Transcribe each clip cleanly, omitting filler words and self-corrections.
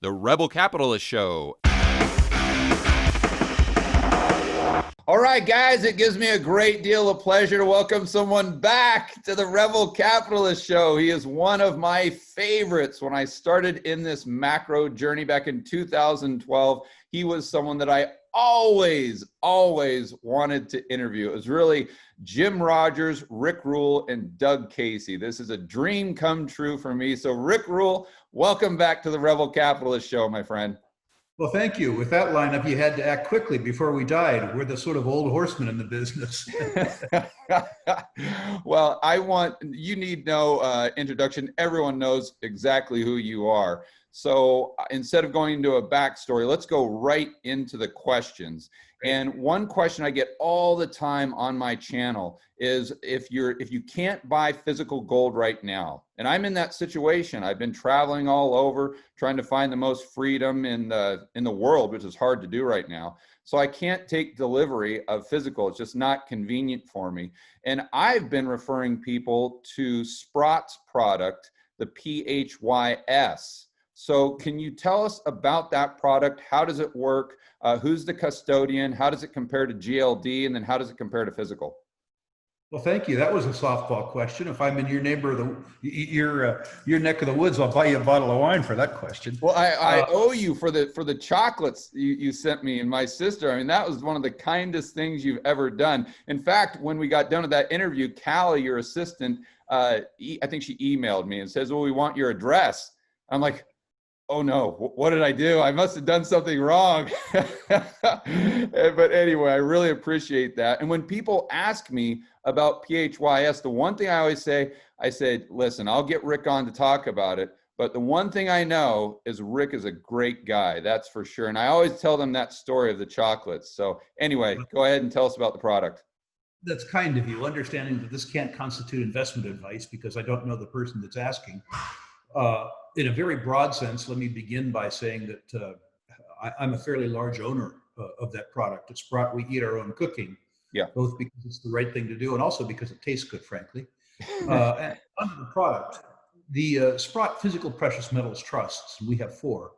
The Rebel Capitalist Show. All right, guys, it gives me a great deal of pleasure to welcome someone back to the Rebel Capitalist Show. He is one of my favorites. When I started in this macro journey back in 2012, he was someone that I always wanted to interview. It was really Jim Rogers, Rick Rule, and Doug Casey. This is a dream come true for me. So Rick Rule, welcome back to the Rebel Capitalist Show, my friend. Well, thank you. With that lineup, you had to act quickly before we died. We're the sort of old horsemen in the business. Well, you need no introduction. Everyone knows exactly who you are. So instead of going into a backstory, let's go right into the questions. And one question I get all the time on my channel is if you can't buy physical gold right now, and I'm in that situation. I've been traveling all over trying to find the most freedom in the world, which is hard to do right now. So I can't take delivery of physical. It's just not convenient for me. And I've been referring people to Sprott's product, the PHYS. So can you tell us about that product? How does it work? Who's the custodian? How does it compare to GLD? And then how does it compare to physical? Well, thank you. That was a softball question. If I'm in your your neck of the woods, I'll buy you a bottle of wine for that question. Well, I owe you for the chocolates you sent me and my sister. I mean, that was one of the kindest things you've ever done. In fact, when we got done with that interview, Callie, your assistant, I think she emailed me and says, "Well, we want your address." I'm like, oh no, what did I do? I must have done something wrong. But anyway, I really appreciate that. And when people ask me about PHYS, the one thing I always say, I said, listen, I'll get Rick on to talk about it. But the one thing I know is Rick is a great guy, that's for sure. And I always tell them that story of the chocolates. So anyway, go ahead and tell us about the product. That's kind of you, understanding that this can't constitute investment advice because I don't know the person that's asking. In a very broad sense, let me begin by saying that I'm a fairly large owner of that product. At Sprott, we eat our own cooking, both because it's the right thing to do and also because it tastes good, frankly. And under the product, the Sprott Physical Precious Metals Trusts, we have 4,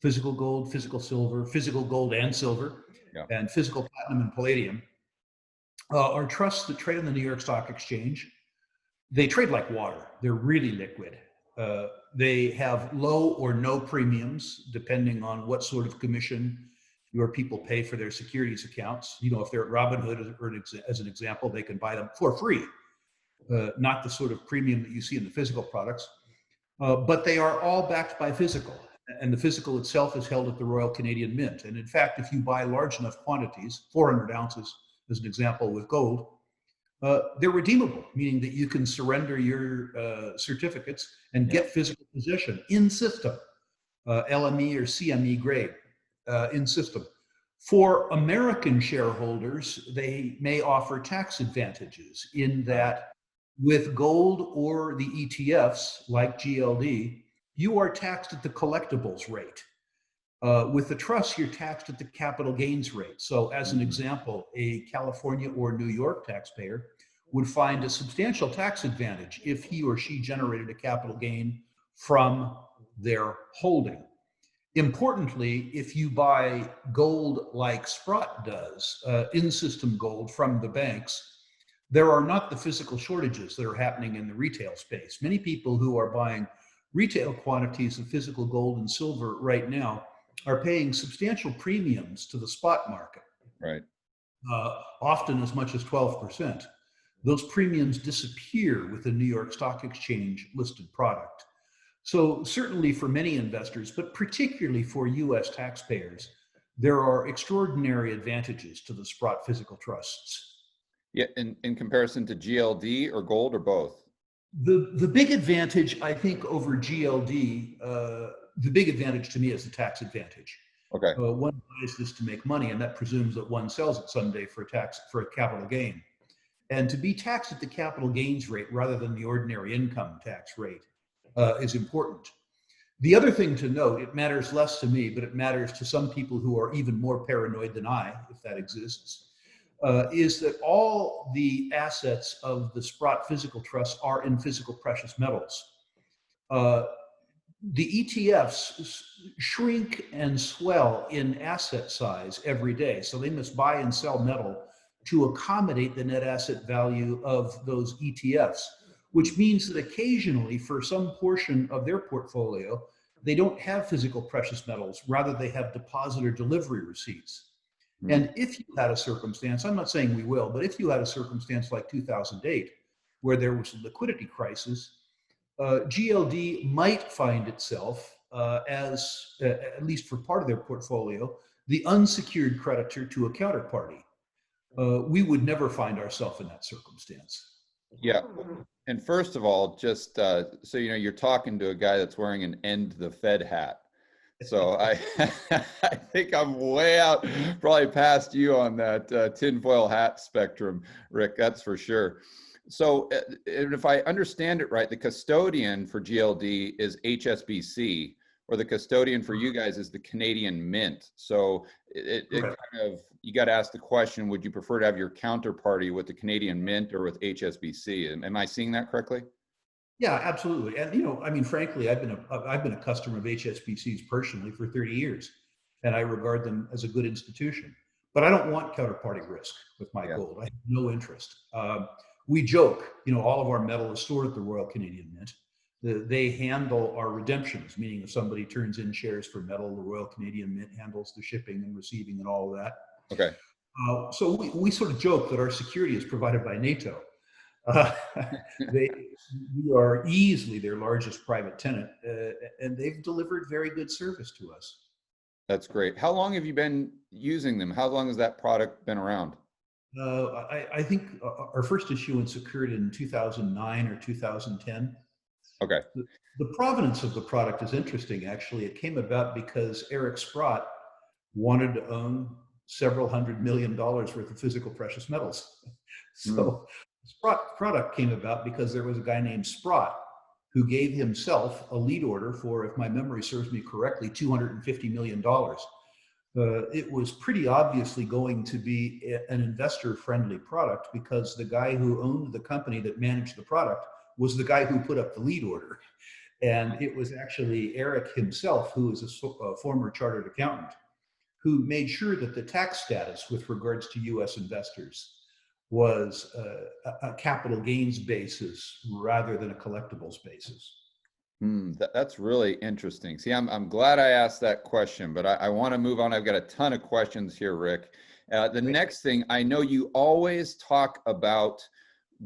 physical gold, physical silver, physical gold and silver, and physical platinum and palladium, are trusts that trade on the New York Stock Exchange. They trade like water. They're really liquid. They have low or no premiums, depending on what sort of commission your people pay for their securities accounts. You know, if they're at Robinhood, as an example, they can buy them for free, not the sort of premium that you see in the physical products. But they are all backed by physical, and the physical itself is held at the Royal Canadian Mint. And in fact, if you buy large enough quantities, 400 ounces as an example with gold, they're redeemable, meaning that you can surrender your certificates and get physical possession in system, LME or CME grade in system. For American shareholders, they may offer tax advantages in that with gold or the ETFs like GLD, you are taxed at the collectibles rate. With the trust, you're taxed at the capital gains rate. So as an example, a California or New York taxpayer would find a substantial tax advantage if he or she generated a capital gain from their holding. Importantly, if you buy gold like Sprott does, in-system gold from the banks, there are not the physical shortages that are happening in the retail space. Many people who are buying retail quantities of physical gold and silver right now are paying substantial premiums to the spot market, right? Often as much as 12%. Those premiums disappear with the New York Stock Exchange listed product. So certainly for many investors, but particularly for US taxpayers, there are extraordinary advantages to the Sprott physical trusts. Yeah, in comparison to GLD or gold or both? The big advantage, I think, over GLD, the big advantage to me is the tax advantage. Okay. One buys this to make money, and that presumes that one sells it someday for a capital gain. And to be taxed at the capital gains rate rather than the ordinary income tax rate is important. The other thing to note, it matters less to me, but it matters to some people who are even more paranoid than I, if that exists, is that all the assets of the Sprott Physical Trust are in physical precious metals. the ETFs shrink and swell in asset size every day. So they must buy and sell metal to accommodate the net asset value of those ETFs, which means that occasionally, for some portion of their portfolio, they don't have physical precious metals. Rather, they have deposit or delivery receipts. And if you had a circumstance, I'm not saying we will, but if you had a circumstance like 2008, where there was a liquidity crisis, GLD might find itself as, at least for part of their portfolio, the unsecured creditor to a counterparty. We would never find ourselves in that circumstance. Yeah. And first of all, just so you know, you're talking to a guy that's wearing an End the Fed hat. So I think I'm way out, probably past you on that tinfoil hat spectrum, Rick, that's for sure. So if I understand it right, the custodian for GLD is HSBC, or the custodian for you guys is the Canadian Mint. So it kind of, you got to ask the question, would you prefer to have your counterparty with the Canadian Mint or with HSBC? Am I seeing that correctly? Yeah, absolutely. And, you know, I mean, frankly, I've been a customer of HSBC's personally for 30 years, and I regard them as a good institution. But I don't want counterparty risk with my gold. I have no interest. We joke, you know, all of our metal is stored at the Royal Canadian Mint. They handle our redemptions, meaning if somebody turns in shares for metal, the Royal Canadian Mint handles the shipping and receiving and all of that. Okay. So we sort of joke that our security is provided by NATO. We are easily their largest private tenant, and they've delivered very good service to us. That's great. How long have you been using them? How long has that product been around? I think our first issuance occurred in 2009 or 2010. Okay. The provenance of the product is interesting, actually. It came about because Eric Sprott wanted to own several $100 million worth of physical precious metals. So Sprott product came about because there was a guy named Sprott who gave himself a lead order for, if my memory serves me correctly, $250 million. It was pretty obviously going to be an investor-friendly product because the guy who owned the company that managed the product was the guy who put up the lead order. And it was actually Eric himself, who is a former chartered accountant, who made sure that the tax status with regards to US investors was a capital gains basis rather than a collectibles basis. That's really interesting. See, I'm glad I asked that question, but I want to move on. I've got a ton of questions here, Rick. The next thing, I know you always talk about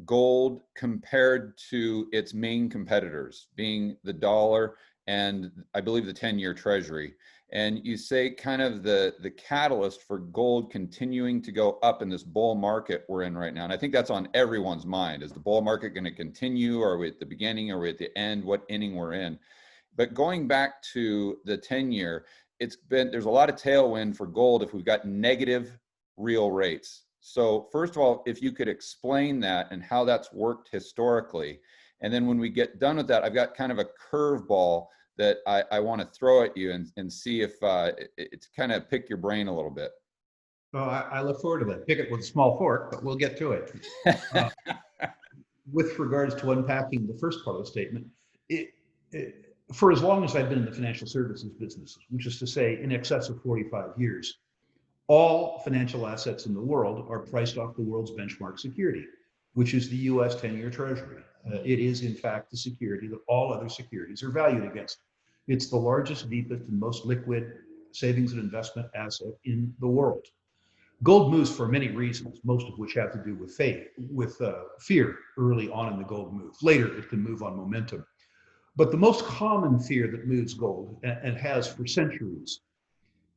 gold compared to its main competitors, being the dollar and I believe the 10-year treasury. And you say kind of the catalyst for gold continuing to go up in this bull market we're in right now. And I think that's on everyone's mind. Is the bull market going to continue? Are we at the beginning? Are we at the end? What inning we're in? But going back to the 10-year, there's a lot of tailwind for gold if we've got negative real rates. So first of all, if you could explain that and how that's worked historically. And then when we get done with that, I've got kind of a curveball that I want to throw at you and see if it's kind of pick your brain a little bit. Well, I look forward to that. Pick it with a small fork, but we'll get to it. With regards to unpacking the first part of the statement, for as long as I've been in the financial services business, which is to say in excess of 45 years, all financial assets in the world are priced off the world's benchmark security, which is the US 10-year treasury. It is, in fact, the security that all other securities are valued against. It's the largest, deepest, and most liquid savings and investment asset in the world. Gold moves for many reasons, most of which have to do with fear early on in the gold move. Later, it can move on momentum. But the most common fear that moves gold, and has for centuries,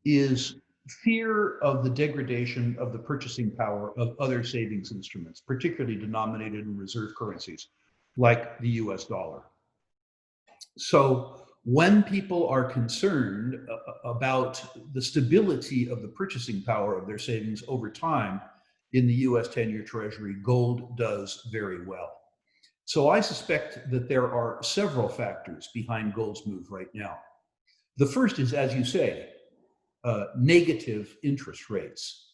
is fear of the degradation of the purchasing power of other savings instruments, particularly denominated in reserve currencies, like the US dollar. So when people are concerned about the stability of the purchasing power of their savings over time in the US 10-year treasury, gold does very well. So I suspect that there are several factors behind gold's move right now. The first is, as you say, negative interest rates.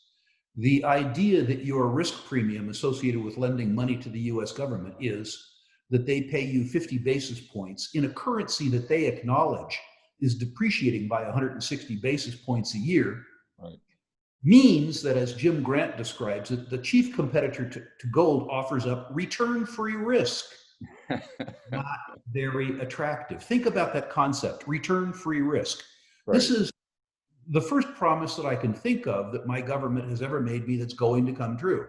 The idea that your risk premium associated with lending money to the US government is that they pay you 50 basis points in a currency that they acknowledge is depreciating by 160 basis points a year, Right. means that, as Jim Grant describes it, the chief competitor to gold offers up return-free risk. Not very attractive. Think about that concept, return-free risk. Right. This is the first promise that I can think of that my government has ever made me that's going to come true.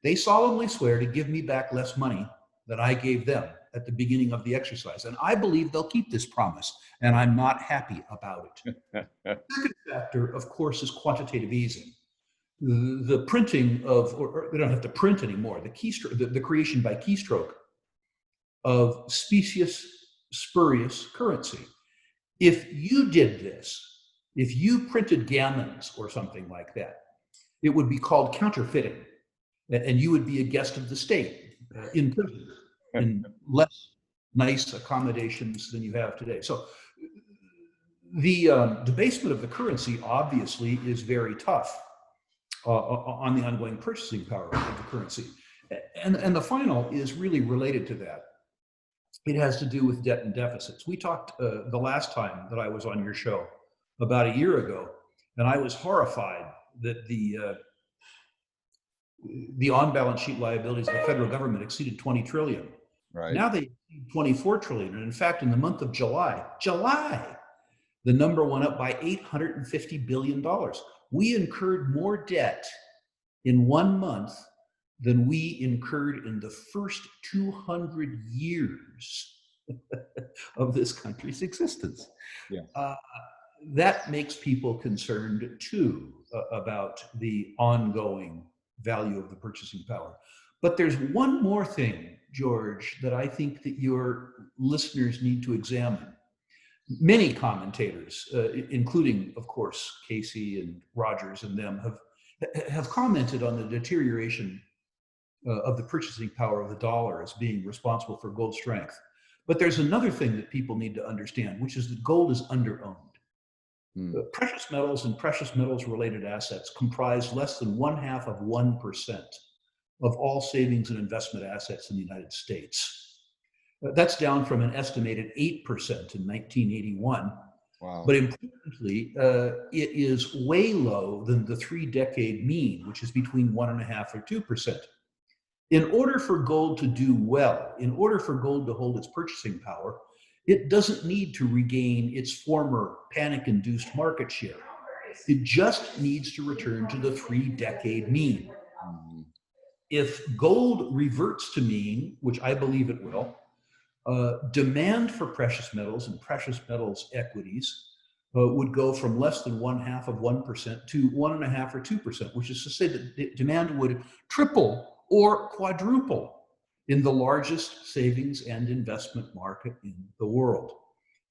They solemnly swear to give me back less money than I gave them at the beginning of the exercise. And I believe they'll keep this promise, and I'm not happy about it. The second factor, of course, is quantitative easing. The printing of, or they don't have to print anymore, the creation by keystroke of specious, spurious currency. If you did this, if you printed Gammons or something like that, it would be called counterfeiting, and you would be a guest of the state in prison, in less nice accommodations than you have today. So the debasement of the currency obviously is very tough on the ongoing purchasing power of the currency. And the final is really related to that. It has to do with debt and deficits. We talked the last time that I was on your show about a year ago, and I was horrified that the on-balance sheet liabilities of the federal government exceeded 20 trillion. Right. Now they exceed 24 trillion. And in fact, in the month of July, the number went up by $850 billion. We incurred more debt in 1 month than we incurred in the first 200 years of this country's existence. Yeah. That makes people concerned too about the ongoing value of the purchasing power. But there's one more thing, George, that I think that your listeners need to examine. Many commentators, including, of course, Casey and Rogers and them, have commented on the deterioration of the purchasing power of the dollar as being responsible for gold's strength. But there's another thing that people need to understand, which is that gold is underowned. Precious metals and precious metals related assets comprise less than 0.5% of all savings and investment assets in the United States. That's down from an estimated 8% in 1981. Wow. But importantly, it is way low than the 3-decade mean, which is between 1.5% or 2%. In order for gold to do well, in order for gold to hold its purchasing power, it doesn't need to regain its former panic-induced market share. It just needs to return to the 3-decade mean. If gold reverts to mean, which I believe it will, demand for precious metals and precious metals equities would go from less than 0.5% to 1.5% or 2%, which is to say that demand would triple or quadruple in the largest savings and investment market in the world.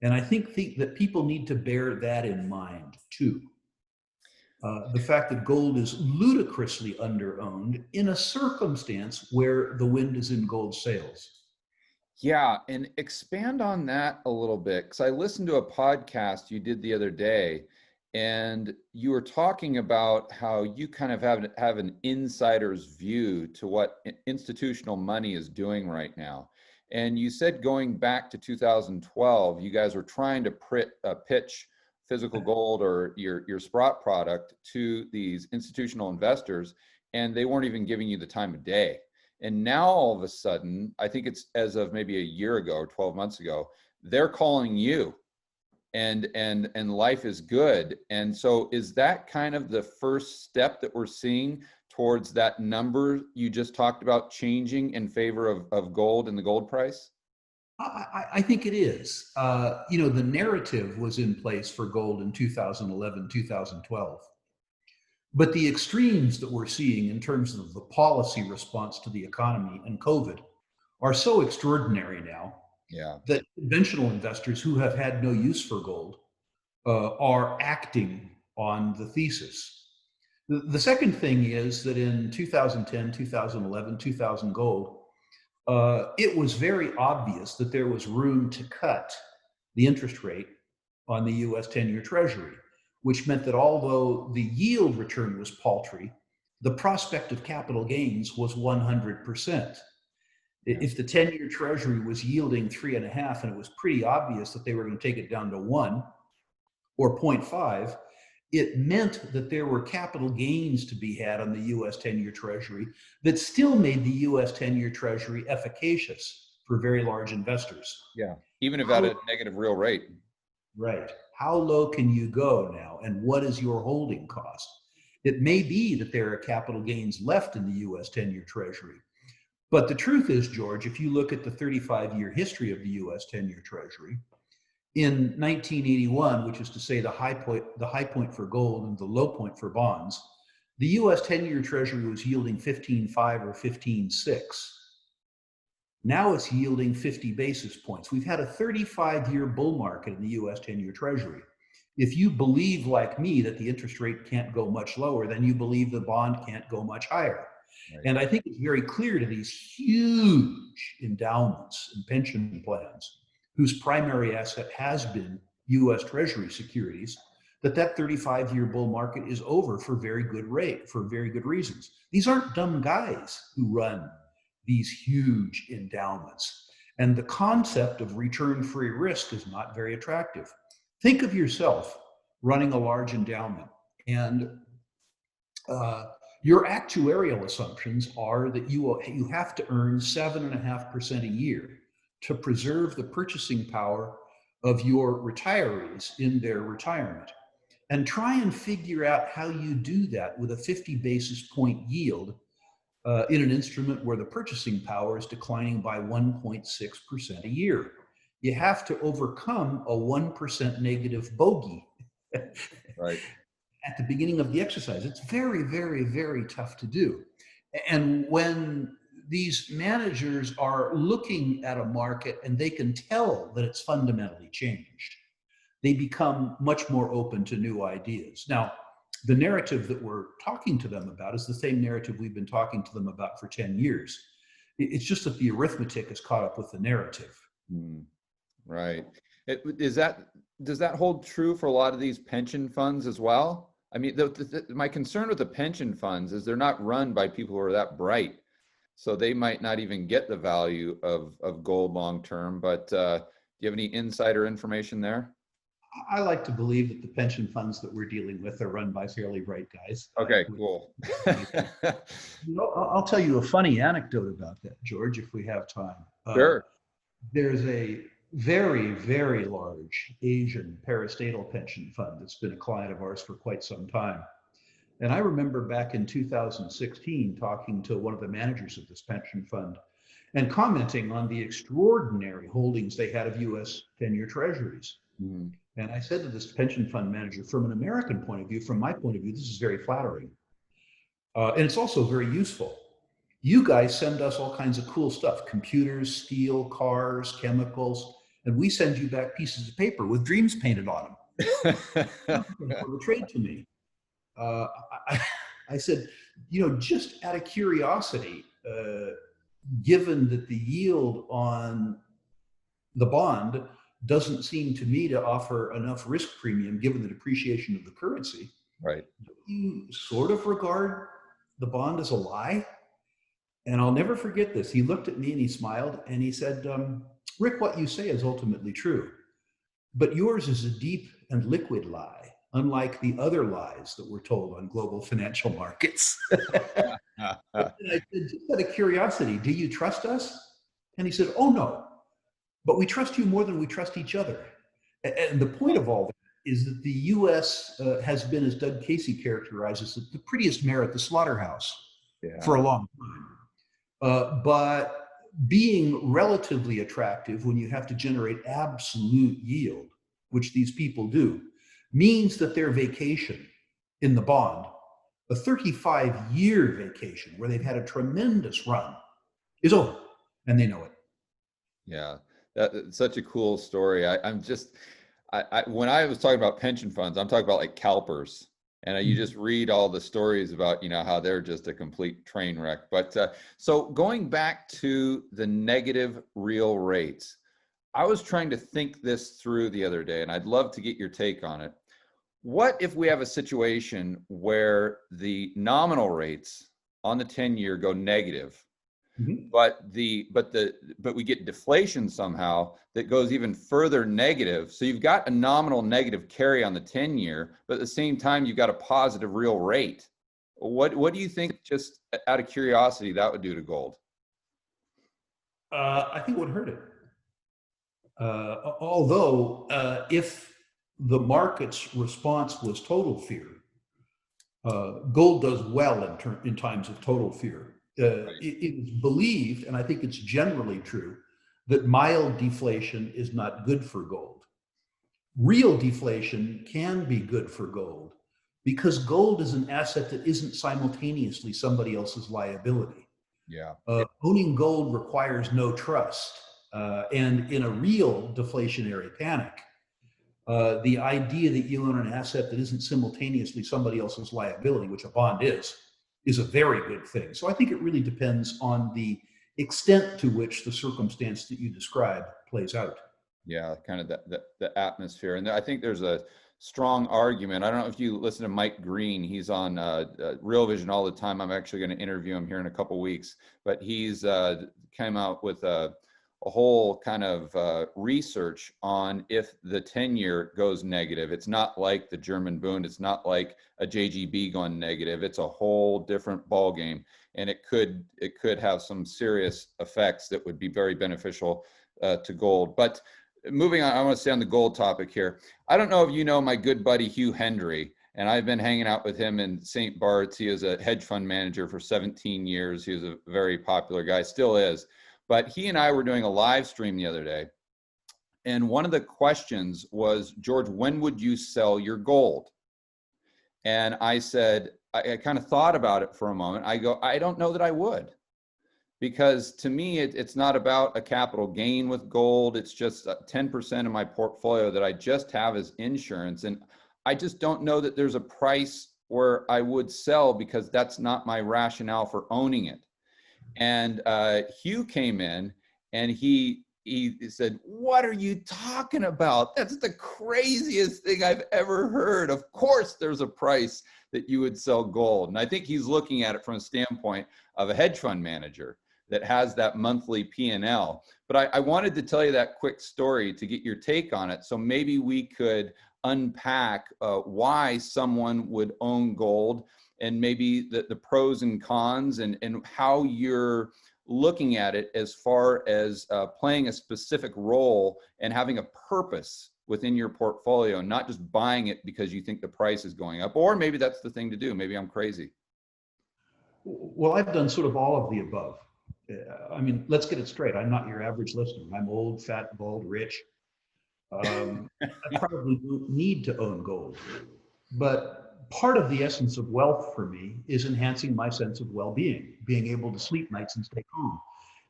And I think that people need to bear that in mind too. The fact that gold is ludicrously underowned in a circumstance where the wind is in gold's sails. Yeah, and expand on that a little bit, because I listened to a podcast you did the other day, and you were talking about how you kind of have an insider's view to what institutional money is doing right now. And you said going back to 2012, you guys were trying to pitch physical gold or your Sprott product to these institutional investors, and they weren't even giving you the time of day. And now all of a sudden, I think it's as of maybe a year ago or 12 months ago, they're calling you and life is good. And so is that kind of the first step that we're seeing towards that number you just talked about changing in favor of gold and the gold price? I think it is. The narrative was in place for gold in 2011, 2012. But the extremes that we're seeing in terms of the policy response to the economy and COVID are so extraordinary now that conventional investors who have had no use for gold are acting on the thesis. The second thing is that in 2010, 2011, 2000 gold, it was very obvious that there was room to cut the interest rate on the US 10-year Treasury, which meant that although the yield return was paltry, the prospect of capital gains was 100%. Yeah. If the 10-year treasury was yielding 3.5 and it was pretty obvious that they were going to take it down to 1 or 0.5, it meant that there were capital gains to be had on the US 10-year treasury that still made the US 10-year treasury efficacious for very large investors. Yeah. Even if at a negative real rate. Right. How low can you go now? And what is your holding cost? It may be that there are capital gains left in the US 10-year treasury. But the truth is, George, if you look at the 35-year history of the US 10-year treasury, in 1981, which is to say the high point for gold and the low point for bonds, the US 10-year treasury was yielding 15.5 or 15.6. Now it's yielding 50 basis points. We've had a 35-year bull market in the US 10-year treasury. If you believe, like me, that the interest rate can't go much lower, then you believe the bond can't go much higher. Right. And I think it's very clear to these huge endowments and pension plans whose primary asset has been US Treasury securities, that 35-year bull market is over for very good reasons. These aren't dumb guys who run these huge endowments. And the concept of return-free risk is not very attractive. Think of yourself running a large endowment, and your actuarial assumptions are that you have to earn 7.5% a year to preserve the purchasing power of your retirees in their retirement. And try and figure out how you do that with a 50 basis point yield in an instrument where the purchasing power is declining by 1.6% a year. You have to overcome a 1% negative bogey. Right. At the beginning of the exercise. It's very, very, very tough to do. And when these managers are looking at a market and they can tell that it's fundamentally changed, they become much more open to new ideas. Now, the narrative that we're talking to them about is the same narrative we've been talking to them about for 10 years. It's just that the arithmetic has caught up with the narrative. Right. Does that hold true for a lot of these pension funds as well? I mean, my concern with the pension funds is they're not run by people who are that bright. So they might not even get the value of gold long term. But do you have any insider information there? I like to believe that the pension funds that we're dealing with are run by fairly bright guys. Okay, cool. I'll tell you a funny anecdote about that, George, if we have time. Sure. There's a very, very large Asian parastatal pension fund that's been a client of ours for quite some time. And I remember back in 2016 talking to one of the managers of this pension fund and commenting on the extraordinary holdings they had of US 10-year treasuries. And I said to this pension fund manager, from an American point of view, from my point of view, this is very flattering. And it's also very useful. You guys send us all kinds of cool stuff, computers, steel, cars, chemicals, and we send you back pieces of paper with dreams painted on them. For the trade to me. I said, just out of curiosity, given that the yield on the bond doesn't seem to me to offer enough risk premium given the depreciation of the currency. Right. Do you sort of regard the bond as a lie? And I'll never forget this. He looked at me and he smiled and he said, Rick, what you say is ultimately true, but yours is a deep and liquid lie, unlike the other lies that we're told on global financial markets. And I said, just out of curiosity, do you trust us? And he said, oh no, but we trust you more than we trust each other. And the point of all that is that the US has been, as Doug Casey characterizes it, the prettiest mare at the slaughterhouse for a long time. But being relatively attractive when you have to generate absolute yield, which these people do, means that their vacation in the bond, a 35-year vacation where they've had a tremendous run, is over, and they know it. Yeah, that's such a cool story. When I was talking about pension funds, I'm talking about like CalPERS. And you just read all the stories about, how they're just a complete train wreck. But so going back to the negative real rates, I was trying to think this through the other day, and I'd love to get your take on it. What if we have a situation where the nominal rates on the 10-year go negative, Mhm. But we get deflation somehow that goes even further negative. So you've got a nominal negative carry on the 10-year, but at the same time you've got a positive real rate. What do you think, just out of curiosity, that would do to gold? I think it would hurt it. Although, if the market's response was total fear, gold does well in times of total fear. It is believed, and I think it's generally true, that mild deflation is not good for gold. Real deflation can be good for gold because gold is an asset that isn't simultaneously somebody else's liability. Yeah. Owning gold requires no trust. And in a real deflationary panic, the idea that you own an asset that isn't simultaneously somebody else's liability, which a bond is a very good thing. So I think it really depends on the extent to which the circumstance that you describe plays out. Yeah, kind of the atmosphere. And I think there's a strong argument. I don't know if you listen to Mike Green. He's on Real Vision all the time. I'm actually going to interview him here in a couple weeks. But he's came out with a whole kind of research on if the 10-year goes negative. It's not like the German Bund. It's not like a JGB going negative. It's a whole different ball game, and it could have some serious effects that would be very beneficial to gold. But moving on, I want to stay on the gold topic here. I don't know if you know my good buddy Hugh Hendry, and I've been hanging out with him in St. Bart's. He is a hedge fund manager for 17 years. He was a very popular guy, still is. But he and I were doing a live stream the other day, and one of the questions was, George, when would you sell your gold? And I said, I kind of thought about it for a moment. I go, I don't know that I would. Because to me, it's not about a capital gain with gold. It's just 10% of my portfolio that I just have as insurance. And I just don't know that there's a price where I would sell, because that's not my rationale for owning it. And Hugh came in and he said, what are you talking about? That's the craziest thing I've ever heard. Of course, there's a price that you would sell gold. And I think he's looking at it from a standpoint of a hedge fund manager that has that monthly P&L. But I wanted to tell you that quick story to get your take on it. So maybe we could unpack why someone would own gold, and maybe the pros and cons, and how you're looking at it as far as playing a specific role and having a purpose within your portfolio, not just buying it because you think the price is going up. Or maybe that's the thing to do. Maybe I'm crazy. Well, I've done sort of all of the above. I mean, let's get it straight. I'm not your average listener. I'm old, fat, bald, rich. I probably don't need to own gold. But part of the essence of wealth for me is enhancing my sense of well-being, being able to sleep nights and stay calm.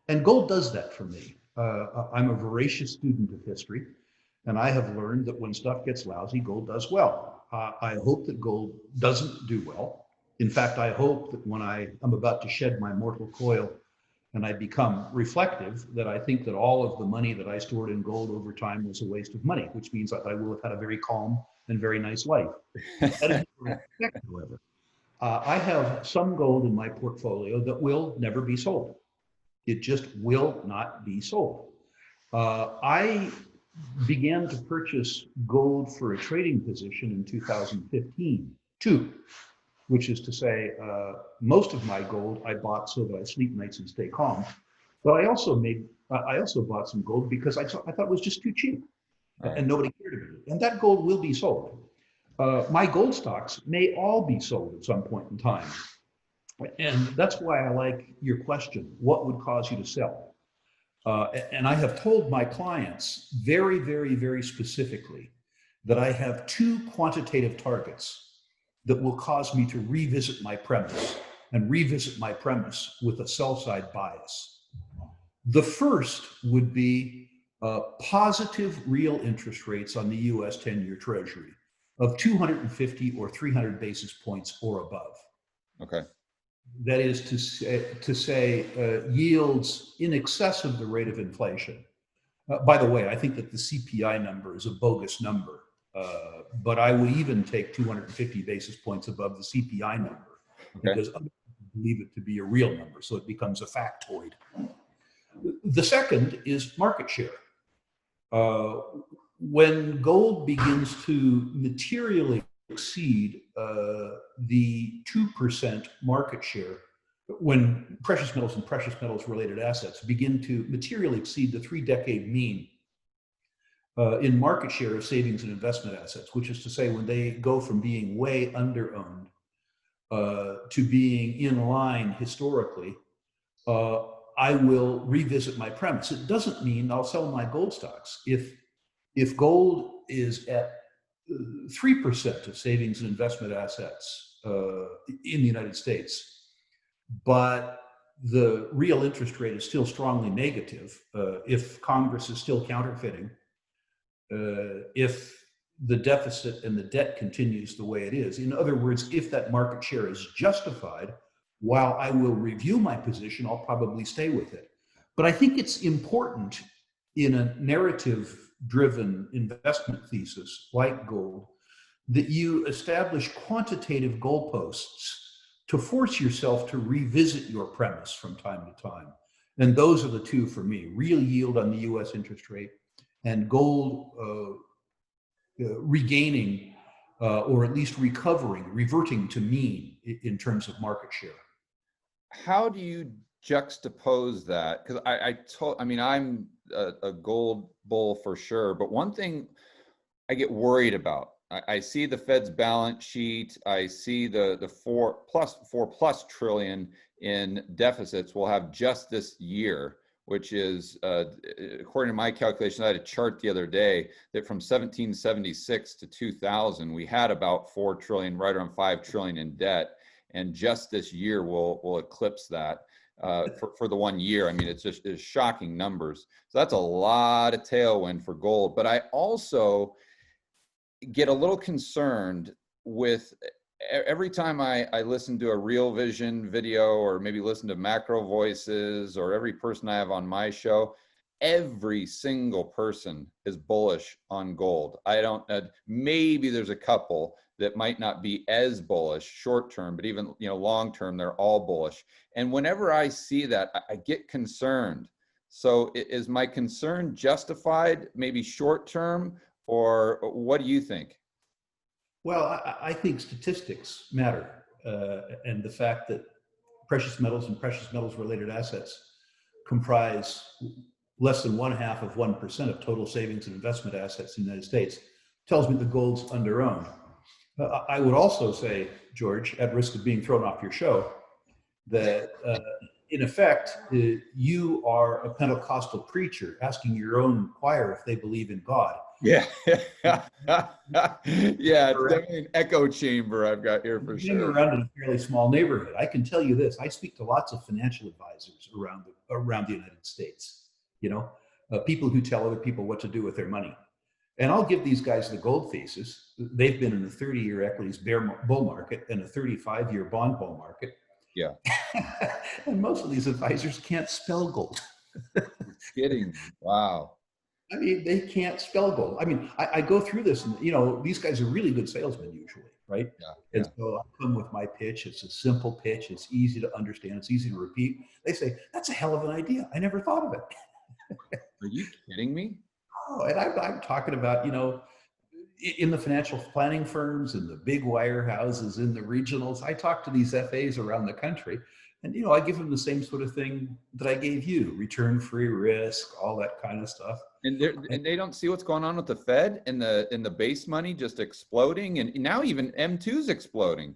And gold does that for me. I'm a voracious student of history, and I have learned that when stuff gets lousy, gold does well. I hope that gold doesn't do well. In fact, I hope that when I'm about to shed my mortal coil and I become reflective, that I think that all of the money that I stored in gold over time was a waste of money, which means that I will have had a very calm and very nice life. That is not correct, however. I have some gold in my portfolio that will never be sold. It just will not be sold. I began to purchase gold for a trading position in 2015, which is to say, most of my gold I bought so that I sleep nights and stay calm. But I also bought some gold because I thought it was just too cheap, and nobody cared about it. And that gold will be sold. My gold stocks may all be sold at some point in time. And that's why I like your question, what would cause you to sell? And I have told my clients very, very, very specifically that I have two quantitative targets that will cause me to revisit my premise, and revisit my premise with a sell-side bias. The first would be positive real interest rates on the US 10-year Treasury of 250 or 300 basis points or above. Okay. That is to say yields in excess of the rate of inflation. By the way, I think that the CPI number is a bogus number. But I would even take 250 basis points above the CPI number, because other people believe it to be a real number, so it becomes a factoid. The second is market share. When gold begins to materially exceed the 2% market share, when precious metals and precious metals related assets begin to materially exceed the 3-decade mean in market share of savings and investment assets, which is to say when they go from being way under-owned to being in line historically, I will revisit my premise. It doesn't mean I'll sell my gold stocks. If gold is at 3% of savings and investment assets in the United States, but the real interest rate is still strongly negative, if Congress is still counterfeiting, if the deficit and the debt continues the way it is. In other words, if that market share is justified, while I will review my position, I'll probably stay with it. But I think it's important in a narrative-driven investment thesis like gold that you establish quantitative goalposts to force yourself to revisit your premise from time to time. And those are the two for me: real yield on the US interest rate and gold regaining or at least recovering, reverting to mean in terms of market share. How do you juxtapose that? Because I'm a gold bull for sure, but one thing I get worried about, I see the Fed's balance sheet, I see the 4+ trillion in deficits we'll have just this year, which is, according to my calculation, I had a chart the other day that from 1776 to 2000, we had about 4 trillion, right around 5 trillion in debt. And just this year will eclipse that for the 1 year. I mean, it's shocking numbers. So that's a lot of tailwind for gold. But I also get a little concerned with every time I listen to a Real Vision video or maybe listen to Macro Voices or every person I have on my show, every single person is bullish on gold. Maybe there's a couple that might not be as bullish short term, but even long term, they're all bullish. And whenever I see that, I get concerned. So is my concern justified, maybe short term, or what do you think? Well, I think statistics matter, and the fact that precious metals and precious metals related assets comprise less than 0.5% of total savings and investment assets in the United States tells me the gold's under-owned. I would also say, George, at risk of being thrown off your show, that in effect, you are a Pentecostal preacher asking your own choir if they believe in God. Yeah. Yeah, it's definitely an echo chamber I've got here for sure. Being around in a fairly small neighborhood, I can tell you this: I speak to lots of financial advisors around the United States. People who tell other people what to do with their money. And I'll give these guys the gold thesis. They've been in a 30-year equities bull market and a 35-year bond bull market. Yeah. And most of these advisors can't spell gold. You're kidding. Wow. I mean, they can't spell gold. I mean, I go through this and, these guys are really good salesmen usually, right? Yeah. And so I come with my pitch. It's a simple pitch. It's easy to understand. It's easy to repeat. They say, that's a hell of an idea. I never thought of it. Are you kidding me? Oh, and I'm talking about, in the financial planning firms, in the big wirehouses, in the regionals. I talk to these FAs around the country, and I give them the same sort of thing that I gave you: return-free risk, all that kind of stuff. And they don't see what's going on with the Fed and the base money just exploding, and now even M2's exploding.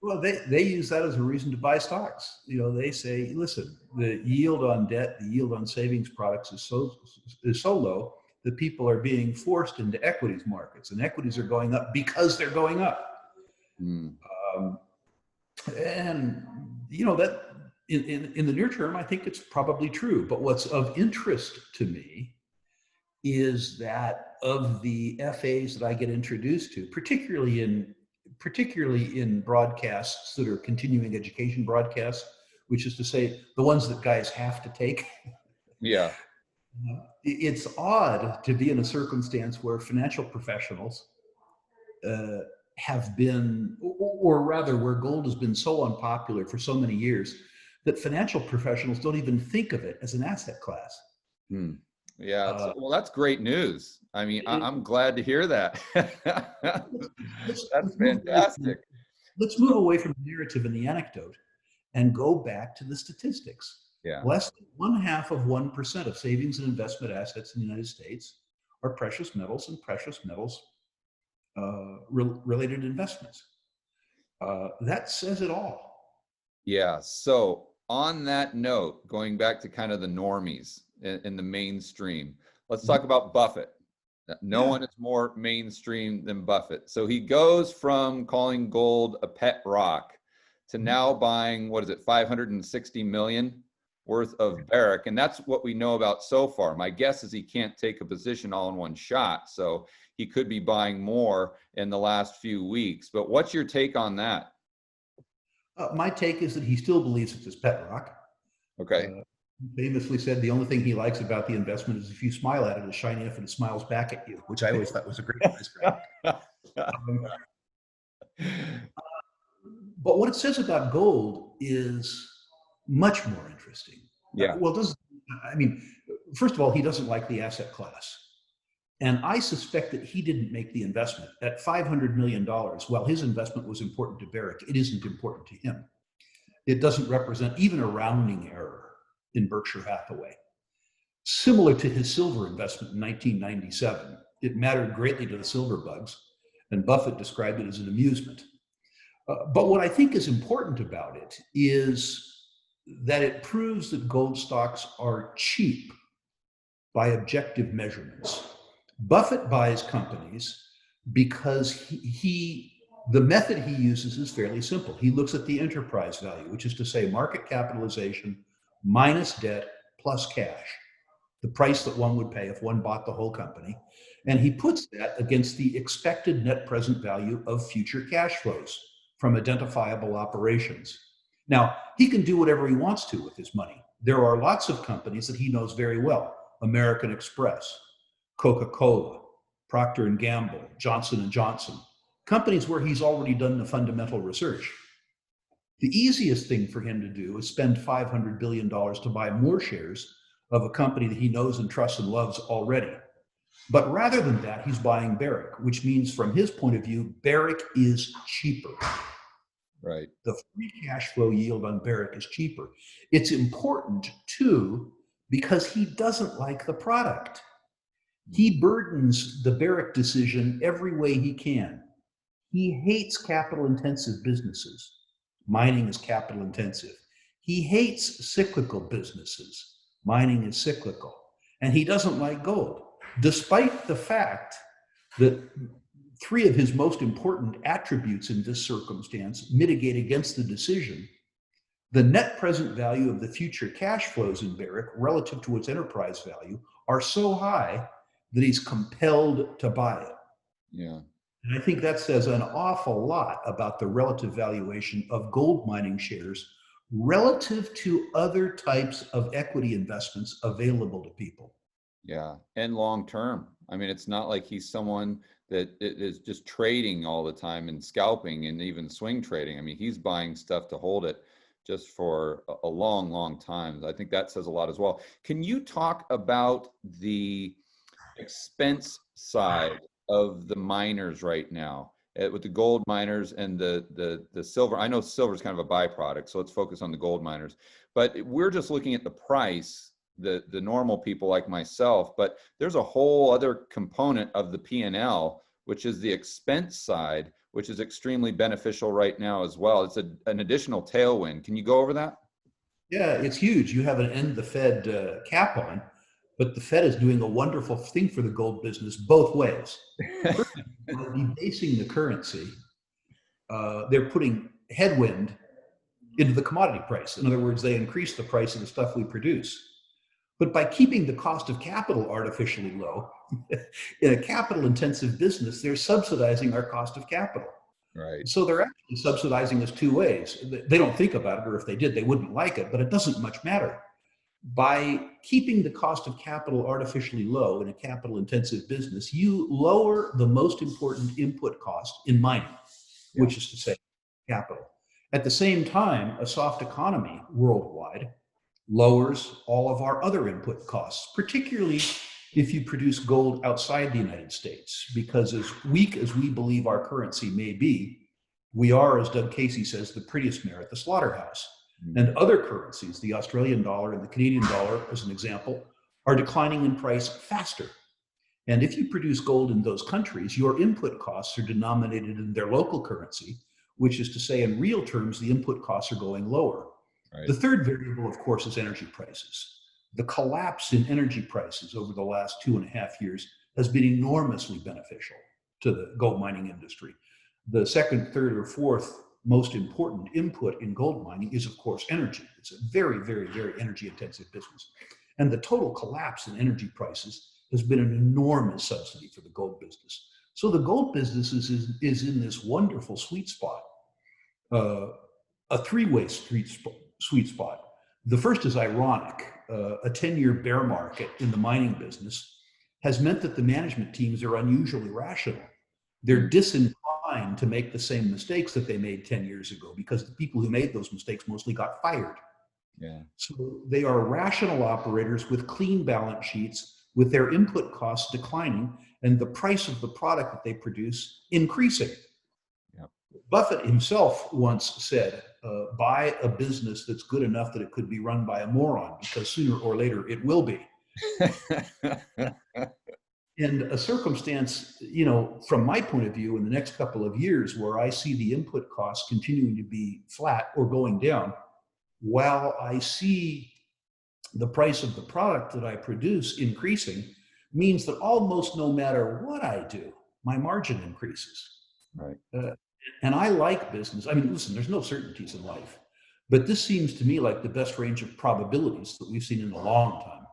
Well, they use that as a reason to buy stocks. They say, listen, the yield on debt, the yield on savings products is so low that people are being forced into equities markets, and equities are going up because they're going up. And that in the near term, I think it's probably true. But what's of interest to me is that of the FAs that I get introduced to, particularly in broadcasts that are continuing education broadcasts, which is to say the ones that guys have to take. Yeah. It's odd to be in a circumstance where financial professionals have been, or rather where gold has been so unpopular for so many years that financial professionals don't even think of it as an asset class. Hmm. Yeah, well, that's great news. I mean, I'm glad to hear that. let's That's move away fantastic. let's move away from the narrative and the anecdote and go back to the statistics. Yeah. Less than 0.5% of savings and investment assets in the United States are precious metals and precious metals related investments. That says it all. Yeah. So on that note, going back to kind of the normies in the mainstream, let's talk about Buffett. No one is more mainstream than Buffett. So he goes from calling gold a pet rock to now buying, what is it, 560 million worth of Barrick. And that's what we know about so far. My guess is he can't take a position all in one shot. So he could be buying more in the last few weeks. But what's your take on that? My take is that he still believes it's his pet rock. Okay. He famously said the only thing he likes about the investment is if you smile at it, it's shiny enough and it smiles back at you, which I always thought was a great phrase. But what it says about gold is much more interesting. Yeah. First of all, he doesn't like the asset class. And I suspect that he didn't make the investment. At $500 million, while his investment was important to Barrick, it isn't important to him. It doesn't represent even a rounding error in Berkshire Hathaway. Similar to his silver investment in 1997, it mattered greatly to the silver bugs, and Buffett described it as an amusement. But what I think is important about it is that it proves that gold stocks are cheap by objective measurements. Buffett buys companies because the method he uses is fairly simple. He looks at the enterprise value, which is to say market capitalization minus debt plus cash, the price that one would pay if one bought the whole company. And he puts that against the expected net present value of future cash flows from identifiable operations. Now, he can do whatever he wants to with his money. There are lots of companies that he knows very well: American Express, Coca-Cola, Procter & Gamble, Johnson & Johnson, companies where he's already done the fundamental research. The easiest thing for him to do is spend $500 billion to buy more shares of a company that he knows and trusts and loves already. But rather than that, he's buying Barrick, which means from his point of view, Barrick is cheaper. Right. The free cash flow yield on Barrick is cheaper. It's important too, because he doesn't like the product. He burdens the Barrick decision every way he can. He hates capital intensive businesses. Mining is capital intensive. He hates cyclical businesses. Mining is cyclical. And he doesn't like gold, despite the fact that three of his most important attributes in this circumstance mitigate against the decision. The net present value of the future cash flows in Barrick relative to its enterprise value are so high that he's compelled to buy it. Yeah. And I think that says an awful lot about the relative valuation of gold mining shares relative to other types of equity investments available to people. Yeah. And long term. I mean, it's not like he's someone that is just trading all the time and scalping and even swing trading. I mean, he's buying stuff to hold it just for a long, long time. I think that says a lot as well. Can you talk about the expense side of the miners right now, with the gold miners and the silver? I know silver is kind of a byproduct, so let's focus on the gold miners. But we're just looking at the price, the normal people like myself, but there's a whole other component of the P&L, which is the expense side, which is extremely beneficial right now as well. It's an additional tailwind. Can you go over that? Yeah, it's huge. You have an end the Fed cap on, but the Fed is doing a wonderful thing for the gold business both ways. First, by debasing the currency, they're putting headwind into the commodity price. In other words, they increase the price of the stuff we produce. But by keeping the cost of capital artificially low, in a capital intensive business, they're subsidizing our cost of capital. Right. So they're actually subsidizing us two ways. They don't think about it, or if they did, they wouldn't like it, but it doesn't much matter. By keeping the cost of capital artificially low in a capital intensive business, you lower the most important input cost in mining. which is to say capital. At the same time, a soft economy worldwide lowers all of our other input costs, particularly if you produce gold outside the United States, because as weak as we believe our currency may be, we are, as Doug Casey says, the prettiest mare at the slaughterhouse. And other currencies, the Australian dollar and the Canadian dollar, as an example, are declining in price faster. And if you produce gold in those countries, your input costs are denominated in their local currency, which is to say, in real terms, the input costs are going lower. Right. The third variable, of course, is energy prices. The collapse in energy prices over the last 2.5 years has been enormously beneficial to the gold mining industry. The second, third, or fourth most important input in gold mining is, of course, energy. It's a very, very, very energy intensive business. And the total collapse in energy prices has been an enormous subsidy for the gold business. So the gold business is in this wonderful sweet spot, a three-way sweet spot. The first is ironic. A 10-year bear market in the mining business has meant that the management teams are unusually rational. They're disinclined to make the same mistakes that they made 10 years ago because the people who made those mistakes mostly got fired. Yeah. So they are rational operators with clean balance sheets, with their input costs declining and the price of the product that they produce increasing. Yep. Buffett himself once said, buy a business that's good enough that it could be run by a moron, because sooner or later it will be. And a circumstance, from my point of view, in the next couple of years, where I see the input costs continuing to be flat or going down, while I see the price of the product that I produce increasing, means that almost no matter what I do, my margin increases. Right. And I like business. I mean, listen, there's no certainties in life, but this seems to me like the best range of probabilities that we've seen in a long time.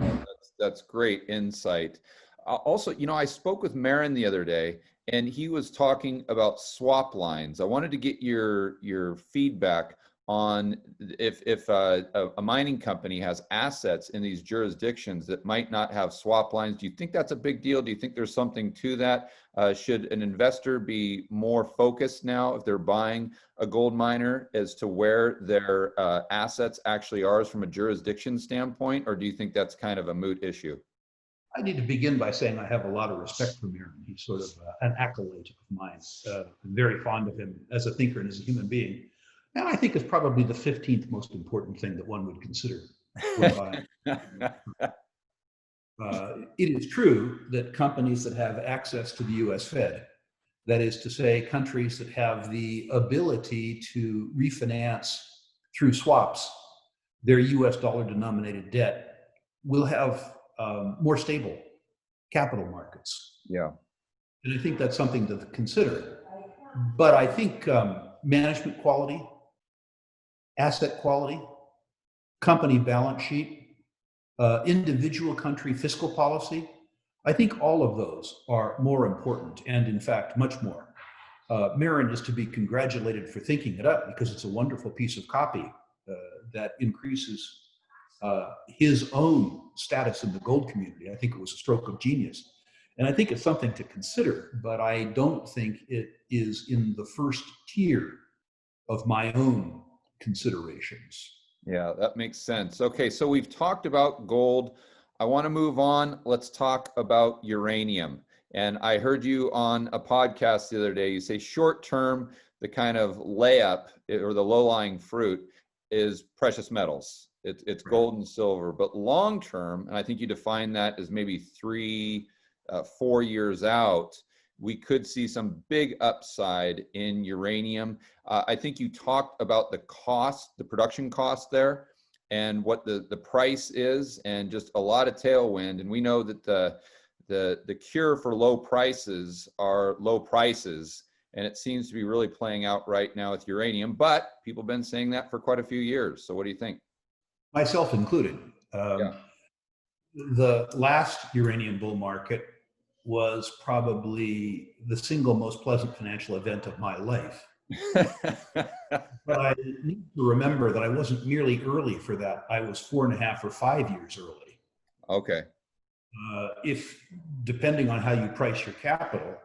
Yeah, that's great insight. Also, I spoke with Marin the other day, and he was talking about swap lines. I wanted to get your feedback on if a mining company has assets in these jurisdictions that might not have swap lines. Do you think that's a big deal? Do you think there's something to that? Should an investor be more focused now if they're buying a gold miner as to where their assets actually are from a jurisdiction standpoint, or do you think that's kind of a moot issue? I need to begin by saying I have a lot of respect for Marin. He's sort of an acolyte of mine. I'm very fond of him as a thinker and as a human being. And I think it's probably the 15th most important thing that one would consider when buying. It is true that companies that have access to the US Fed, that is to say, countries that have the ability to refinance through swaps their US dollar denominated debt, will have more stable capital markets. Yeah. And I think that's something to consider. But I think management quality, asset quality, company balance sheet, individual country fiscal policy, I think all of those are more important, and in fact, much more. Marin is to be congratulated for thinking it up, because it's a wonderful piece of copy that increases his own status in the gold community. I think it was a stroke of genius. And I think it's something to consider, but I don't think it is in the first tier of my own considerations. Yeah, that makes sense. Okay, so we've talked about gold. I want to move on. Let's talk about uranium. And I heard you on a podcast the other day, you say short term, the kind of layup or the low-lying fruit is precious metals. It's gold and silver, but long term, and I think you define that as maybe 4 years out, we could see some big upside in uranium. I think you talked about the cost, the production cost there, and what the price is, and just a lot of tailwind. And we know that the cure for low prices are low prices, and it seems to be really playing out right now with uranium. But people have been saying that for quite a few years. So what do you think? Myself included. The last uranium bull market was probably the single most pleasant financial event of my life. But I need to remember that I wasn't merely early for that. I was 4.5 or 5 years early. Okay. If, depending on how you price your capital,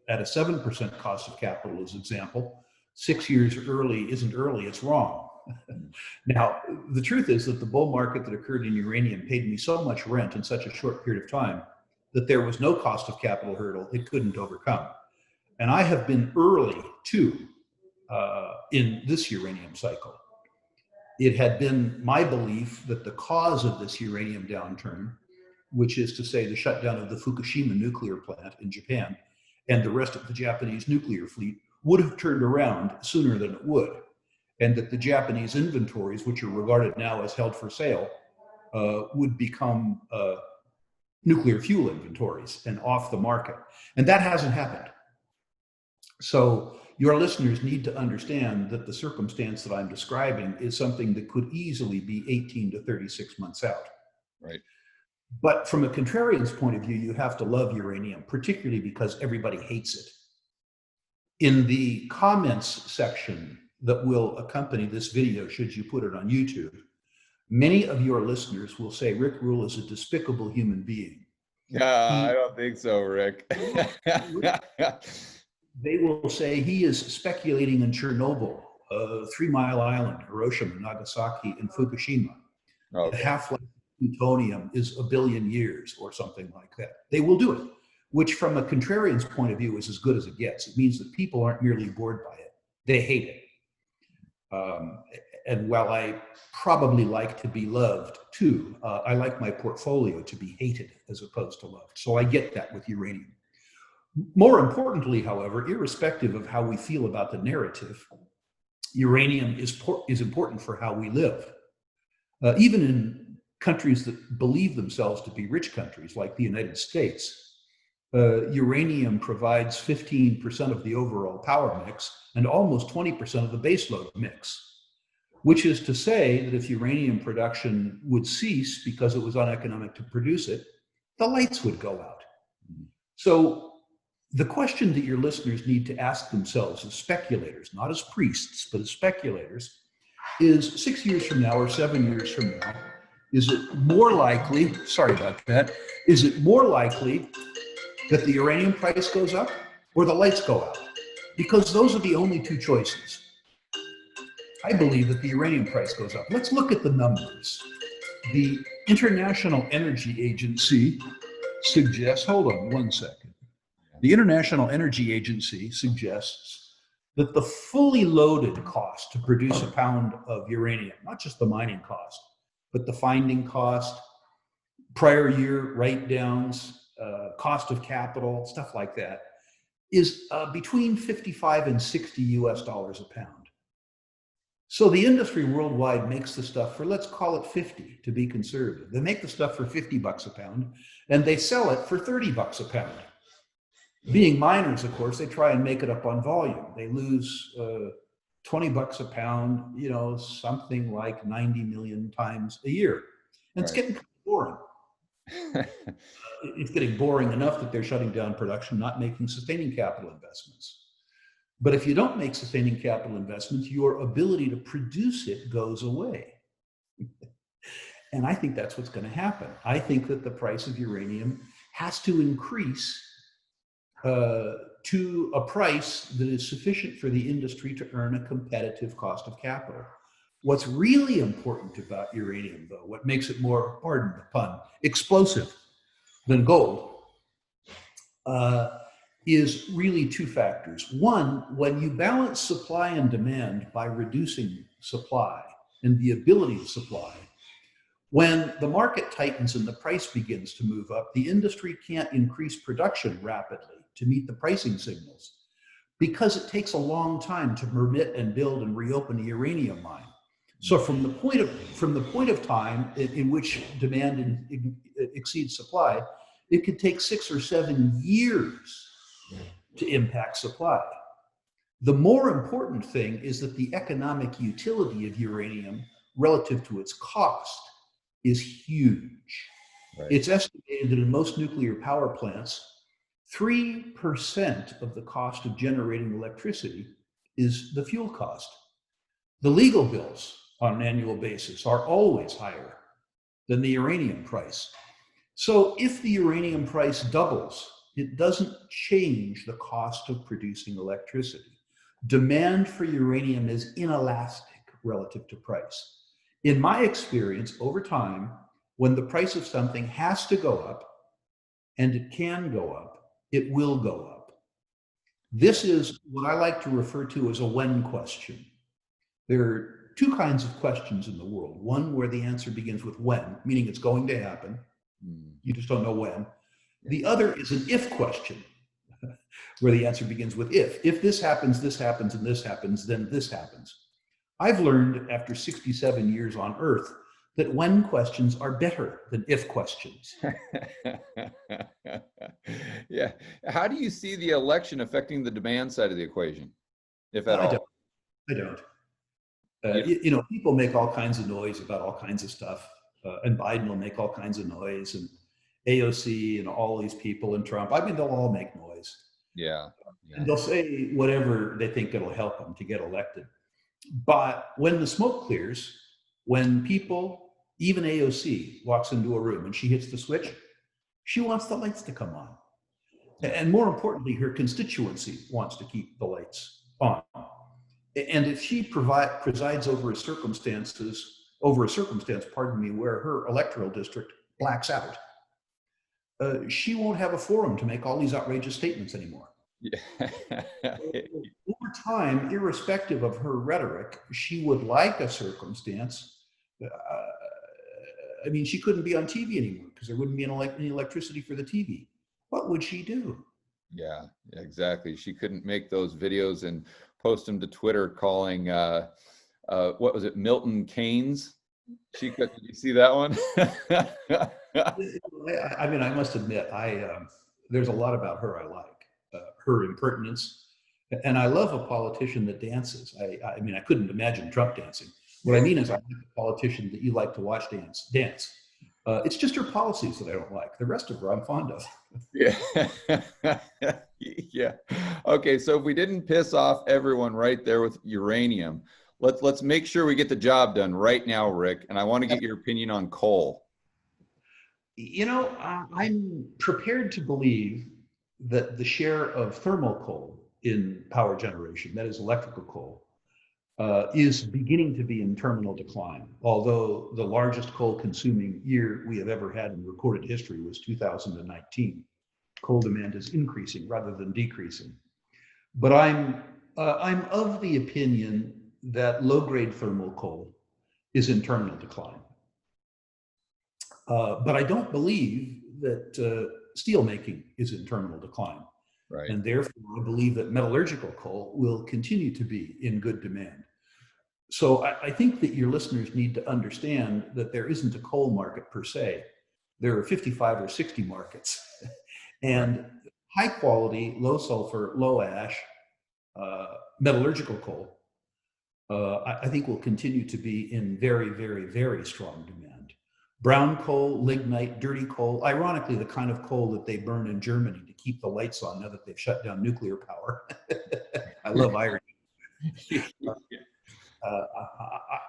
at a 7% cost of capital as example, 6 years early isn't early, it's wrong. Now, the truth is that the bull market that occurred in uranium paid me so much rent in such a short period of time that there was no cost of capital hurdle it couldn't overcome. And I have been early too in this uranium cycle. It had been my belief that the cause of this uranium downturn, which is to say the shutdown of the Fukushima nuclear plant in Japan and the rest of the Japanese nuclear fleet, would have turned around sooner than it would, and that the Japanese inventories, which are regarded now as held for sale, would become nuclear fuel inventories and off the market. And that hasn't happened. So your listeners need to understand that the circumstance that I'm describing is something that could easily be 18 to 36 months out. Right. But from a contrarian's point of view, you have to love uranium, particularly because everybody hates it. In the comments section that will accompany this video, should you put it on YouTube, many of your listeners will say Rick Rule is a despicable human being. I don't think so, Rick. They will say he is speculating in Chernobyl, 3 Mile Island, Hiroshima, Nagasaki, and Fukushima. Okay. The half-life of plutonium is 1 billion years or something like that. They will do it, which from a contrarian's point of view is as good as it gets. It means that people aren't merely bored by it, they hate it. And while I probably like to be loved too, I like my portfolio to be hated as opposed to loved. So I get that with uranium. More importantly, however, irrespective of how we feel about the narrative, uranium is important for how we live. Even in countries that believe themselves to be rich countries, like the United States, uranium provides 15% of the overall power mix and almost 20% of the baseload mix, which is to say that if uranium production would cease because it was uneconomic to produce it, the lights would go out. So the question that your listeners need to ask themselves as speculators, not as priests, but as speculators, is 6 years from now or 7 years from now, is it more likely, sorry about that, is it more likely that the uranium price goes up or the lights go out? Because those are the only two choices. I believe that the uranium price goes up. Let's look at the numbers. The International Energy Agency suggests, hold on one second. The International Energy Agency suggests that the fully loaded cost to produce a pound of uranium, not just the mining cost, but the finding cost, prior year write-downs, cost of capital, stuff like that, is between 55 and 60 US dollars a pound. So the industry worldwide makes the stuff for, let's call it 50 to be conservative. They make the stuff for 50 bucks a pound and they sell it for 30 bucks a pound. Being miners, of course, they try and make it up on volume. They lose 20 bucks a pound, something like 90 million times a year. And It's getting kind of boring. It's getting boring enough that they're shutting down production, not making sustaining capital investments. But if you don't make sustaining capital investments, your ability to produce it goes away. And I think that's what's going to happen. I think that the price of uranium has to increase to a price that is sufficient for the industry to earn a competitive cost of capital. What's really important about uranium, though, what makes it more, pardon the pun, explosive than gold, is really two factors. One, when you balance supply and demand by reducing supply and the ability to supply, when the market tightens and the price begins to move up, the industry can't increase production rapidly to meet the pricing signals because it takes a long time to permit and build and reopen a uranium mine. So from the point of time in which demand exceeds supply, it could take 6 or 7 years to impact supply. The more important thing is that the economic utility of uranium relative to its cost is huge. Right. It's estimated that in most nuclear power plants, 3% of the cost of generating electricity is the fuel cost. The legal bills on an annual basis are always higher than the uranium price. So if the uranium price doubles it doesn't change the cost of producing electricity. Demand for uranium is inelastic relative to price. In my experience, over time, when the price of something has to go up, and it can go up, it will go up. This is what I like to refer to as a when question. There are two kinds of questions in the world. One where the answer begins with when, meaning it's going to happen. You just don't know when. The other is an if question, where the answer begins with if. If this happens, and this happens, then this happens. I've learned after 67 years on Earth that when questions are better than if questions. Yeah. How do you see the election affecting the demand side of the equation, if at all? I don't. You know, people make all kinds of noise about all kinds of stuff, and Biden will make all kinds of noise, and AOC and all these people, and Trump. I mean, they'll all make noise. Yeah. And they'll say whatever they think it'll help them to get elected. But when the smoke clears, when people, even AOC, walks into a room and she hits the switch, she wants the lights to come on. And more importantly, her constituency wants to keep the lights on. And if she presides over a circumstance, where her electoral district blacks out, she won't have a forum to make all these outrageous statements anymore. Yeah. Over time, irrespective of her rhetoric, she would like a circumstance. I mean, she couldn't be on TV anymore because there wouldn't be any electricity for the TV. What would she do? Yeah, exactly. She couldn't make those videos and post them to Twitter calling, what was it, Milton Keynes? She could. Did you see that one? I mean, I must admit, there's a lot about her I like. Her impertinence, and I love a politician that dances. I mean, I couldn't imagine Trump dancing. What I mean is, I like a politician that you like to watch dance. It's just her policies that I don't like. The rest of her, I'm fond of. Yeah. Yeah. Okay. So if we didn't piss off everyone right there with uranium, let's make sure we get the job done right now, Rick. And I want to get your opinion on coal. You know, I'm prepared to believe that the share of thermal coal in power generation, that is electrical coal, is beginning to be in terminal decline. Although the largest coal consuming year we have ever had in recorded history was 2019. Coal demand is increasing rather than decreasing. But I'm of the opinion that low-grade thermal coal is in terminal decline. But I don't believe that steel making is in terminal decline. Right. And therefore, I believe that metallurgical coal will continue to be in good demand. So I think that your listeners need to understand that there isn't a coal market per se. There are 55 or 60 markets. And high quality, low sulfur, low ash, metallurgical coal, I think will continue to be in very, very, very strong demand. Brown coal, lignite, dirty coal, ironically, the kind of coal that they burn in Germany to keep the lights on now that they've shut down nuclear power. I love irony.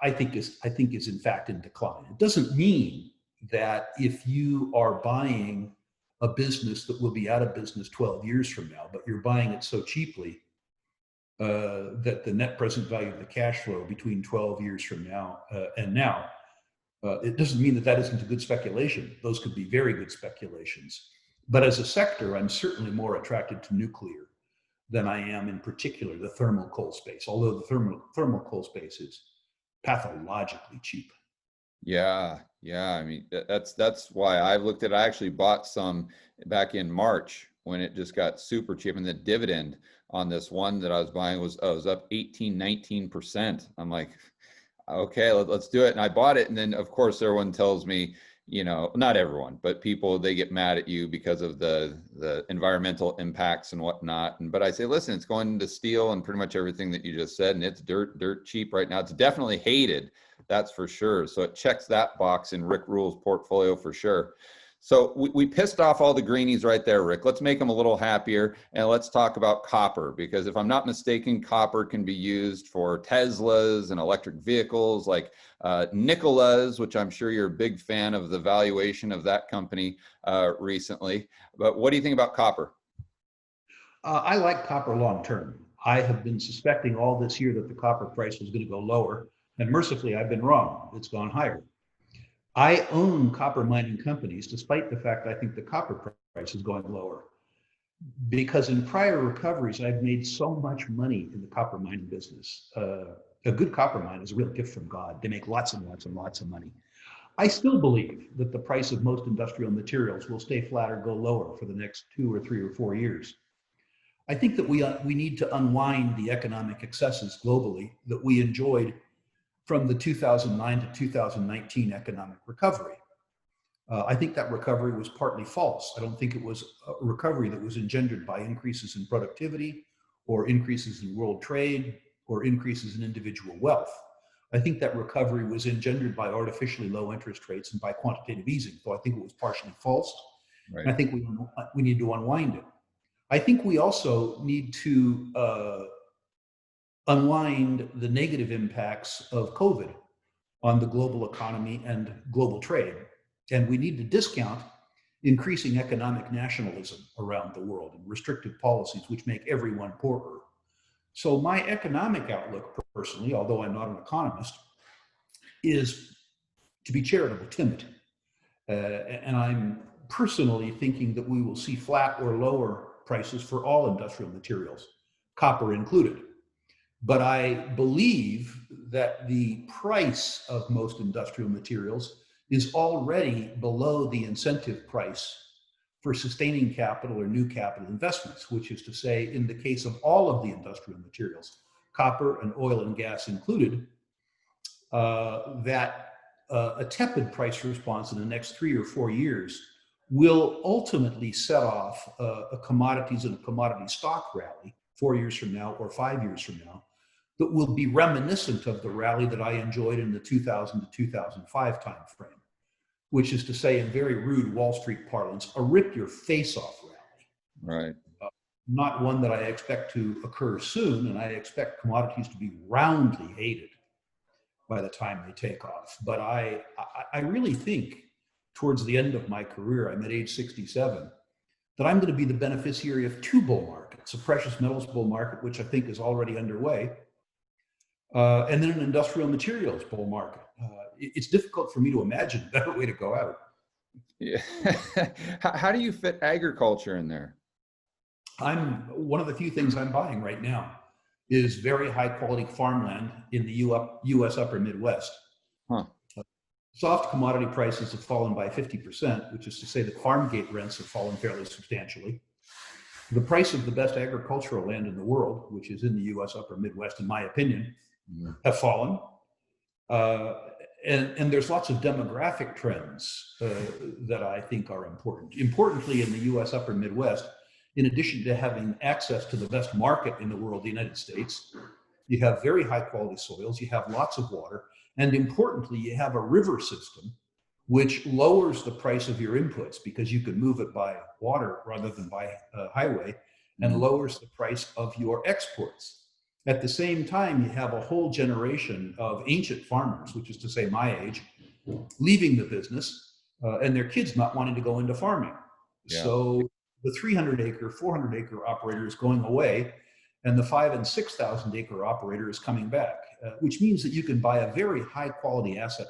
I think is in fact in decline. It doesn't mean that if you are buying a business that will be out of business 12 years from now, but you're buying it so cheaply that the net present value of the cash flow between 12 years from now and now, it doesn't mean that that isn't a good speculation. Those could be very good speculations. But as a sector, I'm certainly more attracted to nuclear than I am in particular the thermal coal space, although the thermal coal space is pathologically cheap. Yeah. I mean, that's why I've looked at it. I actually bought some back in March when it just got super cheap, and the dividend on this one that I was buying was up 19%. I'm like, okay, let's do it. And I bought it. And then of course, everyone tells me, you know, not everyone, but people, they get mad at you because of the environmental impacts and whatnot. But I say, listen, it's going into steel and pretty much everything that you just said. And it's dirt cheap right now. It's definitely hated. That's for sure. So it checks that box in Rick Rule's portfolio for sure. So we pissed off all the greenies right there, Rick. Let's make them a little happier, and let's talk about copper, because if I'm not mistaken, copper can be used for Teslas and electric vehicles like Nikola's, which I'm sure you're a big fan of the valuation of that company recently. But what do you think about copper? I like copper long term. I have been suspecting all this year that the copper price was going to go lower, and mercifully, I've been wrong. It's gone higher. I own copper mining companies, despite the fact that I think the copper price is going lower, because in prior recoveries, I've made so much money in the copper mining business. A good copper mine is a real gift from God. They make lots and lots and lots of money. I still believe that the price of most industrial materials will stay flat or go lower for the next 2 or 3 or 4 years. I think that we need to unwind the economic excesses globally that we enjoyed from the 2009 to 2019 economic recovery. I think that recovery was partly false. I don't think it was a recovery that was engendered by increases in productivity or increases in world trade or increases in individual wealth. I think that recovery was engendered by artificially low interest rates and by quantitative easing, though I think it was partially false. Right. And I think we need to unwind it. I think we also need to unwind the negative impacts of COVID on the global economy and global trade. And we need to discount increasing economic nationalism around the world and restrictive policies which make everyone poorer. So my economic outlook personally, although I'm not an economist, is to be charitable timid. And I'm personally thinking that we will see flat or lower prices for all industrial materials, copper included. But I believe that the price of most industrial materials is already below the incentive price for sustaining capital or new capital investments, which is to say, in the case of all of the industrial materials, copper and oil and gas included, that a tepid price response in the next 3 or 4 years will ultimately set off a commodities and a commodity stock rally 4 years from now or 5 years from now that will be reminiscent of the rally that I enjoyed in the 2000 to 2005 timeframe, which is to say, in very rude Wall Street parlance, a rip your face off rally. Right. Not one that I expect to occur soon, and I expect commodities to be roundly hated by the time they take off. But I really think towards the end of my career, I'm at age 67, that I'm going to be the beneficiary of 2 bull markets, a precious metals bull market, which I think is already underway, and then an industrial materials bull market. It's difficult for me to imagine a better way to go out. Yeah. How do you fit agriculture in there? One of the few things I'm buying right now is very high quality farmland in the US upper Midwest. Huh. Soft commodity prices have fallen by 50%, which is to say that farm gate rents have fallen fairly substantially. The price of the best agricultural land in the world, which is in the US upper Midwest, in my opinion, have fallen. And there's lots of demographic trends that I think are important. Importantly, in the US upper Midwest, in addition to having access to the best market in the world, the United States, you have very high quality soils, you have lots of water, and importantly, you have a river system which lowers the price of your inputs because you can move it by water rather than by highway, and lowers the price of your exports. At the same time, you have a whole generation of ancient farmers, which is to say my age, leaving the business and their kids not wanting to go into farming. Yeah. So the 300 acre, 400 acre operator is going away, and the 5,000 and 6,000 acre operator is coming back, which means that you can buy a very high quality asset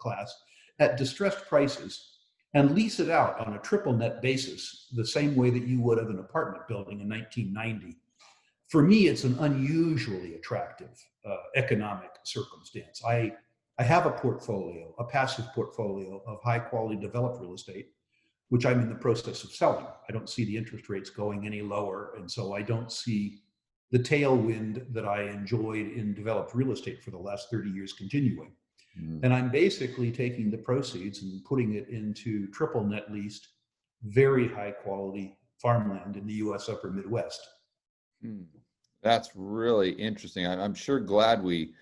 class at distressed prices and lease it out on a triple net basis, the same way that you would of an apartment building in 1990. For me, it's an unusually attractive economic circumstance. I have a portfolio, a passive portfolio of high quality developed real estate, which I'm in the process of selling. I don't see the interest rates going any lower, and so I don't see the tailwind that I enjoyed in developed real estate for the last 30 years continuing. And I'm basically taking the proceeds and putting it into triple net leased, very high quality farmland in the US upper Midwest. That's really interesting. I'm sure glad we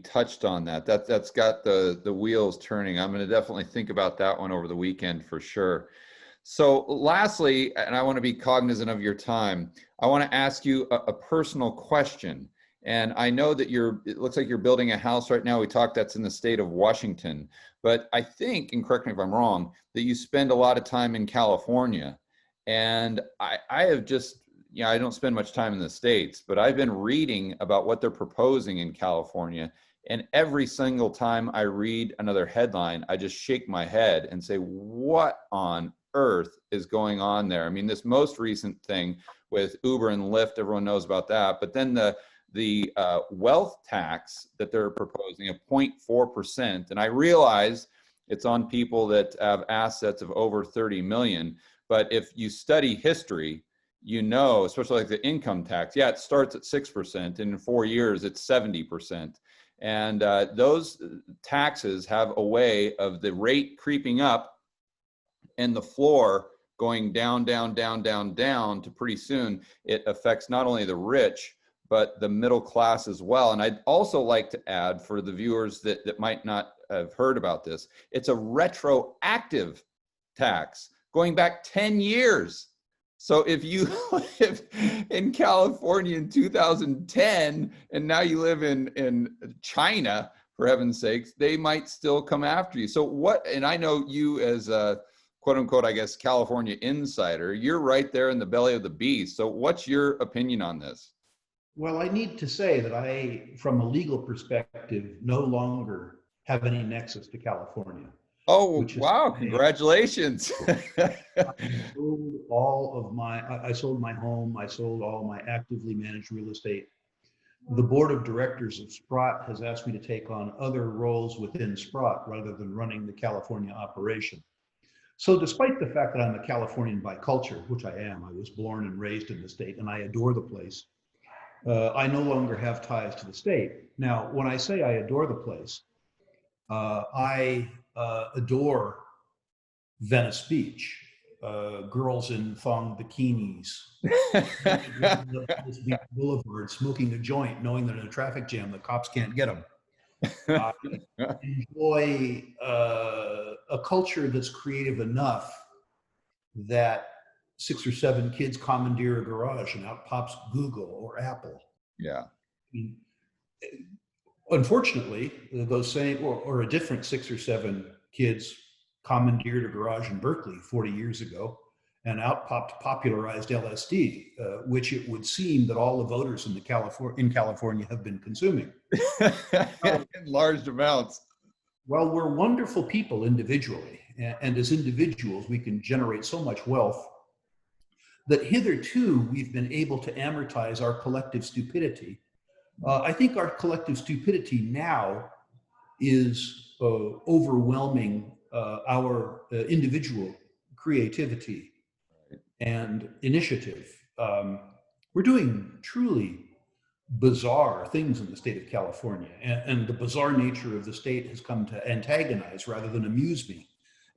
touched on that. That's got the wheels turning. I'm going to definitely think about that one over the weekend for sure. So lastly, and I want to be cognizant of your time, I want to ask you a personal question. And I know that it looks like you're building a house right now. We talked, that's in the state of Washington, but I think, and correct me if I'm wrong, that you spend a lot of time in California. And I have just yeah, I don't spend much time in the States, but I've been reading about what they're proposing in California. And every single time I read another headline, I just shake my head and say, what on earth is going on there? I mean, this most recent thing with Uber and Lyft, everyone knows about that. But then the wealth tax that they're proposing of 0.4%. And I realize it's on people that have assets of over 30 million. But if you study history, you know, especially like the income tax, yeah, it starts at 6%, and in 4 years, it's 70%. And those taxes have a way of the rate creeping up and the floor going down, down, down, down, down to pretty soon it affects not only the rich, but the middle class as well. And I'd also like to add for the viewers that might not have heard about this, it's a retroactive tax going back 10 years. So if you live in California in 2010 and now you live in China, for heaven's sakes, they might still come after you. So what, and I know you as a quote unquote, I guess, California insider, you're right there in the belly of the beast. So what's your opinion on this? Well, I need to say that I, from a legal perspective, no longer have any nexus to California. Oh, wow, congratulations. I sold my home, I sold all my actively managed real estate. The board of directors of Sprott has asked me to take on other roles within Sprott rather than running the California operation. So despite the fact that I'm a Californian by culture, which I am, I was born and raised in the state and I adore the place, I no longer have ties to the state. Now, when I say I adore the place, I adore Venice Beach, girls in thong bikinis, Boulevard, smoking a joint, knowing that in a traffic jam, the cops can't get them. I enjoy a culture that's creative enough that 6 or 7 kids commandeer a garage and out pops Google or Apple. Yeah. I mean, unfortunately, those same or a different 6 or 7 kids commandeered a garage in Berkeley 40 years ago and out popped popularized LSD, which it would seem that all the voters in California have been consuming. In large amounts. Well, we're wonderful people individually, and as individuals, we can generate so much wealth that hitherto we've been able to amortize our collective stupidity. I think our collective stupidity now is overwhelming our individual creativity and initiative. We're doing truly bizarre things in the state of California, and the bizarre nature of the state has come to antagonize rather than amuse me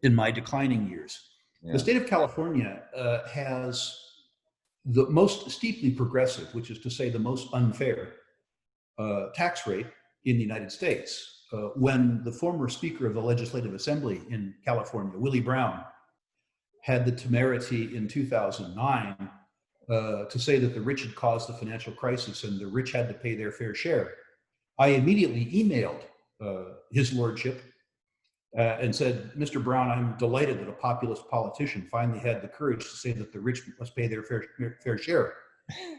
in my declining years. Yeah. The state of California has the most steeply progressive, which is to say the most unfair tax rate in the United States. When the former Speaker of the Legislative Assembly in California, Willie Brown, had the temerity in 2009 to say that the rich had caused the financial crisis and the rich had to pay their fair share, I immediately emailed his lordship and said, Mr. Brown, I'm delighted that a populist politician finally had the courage to say that the rich must pay their fair share.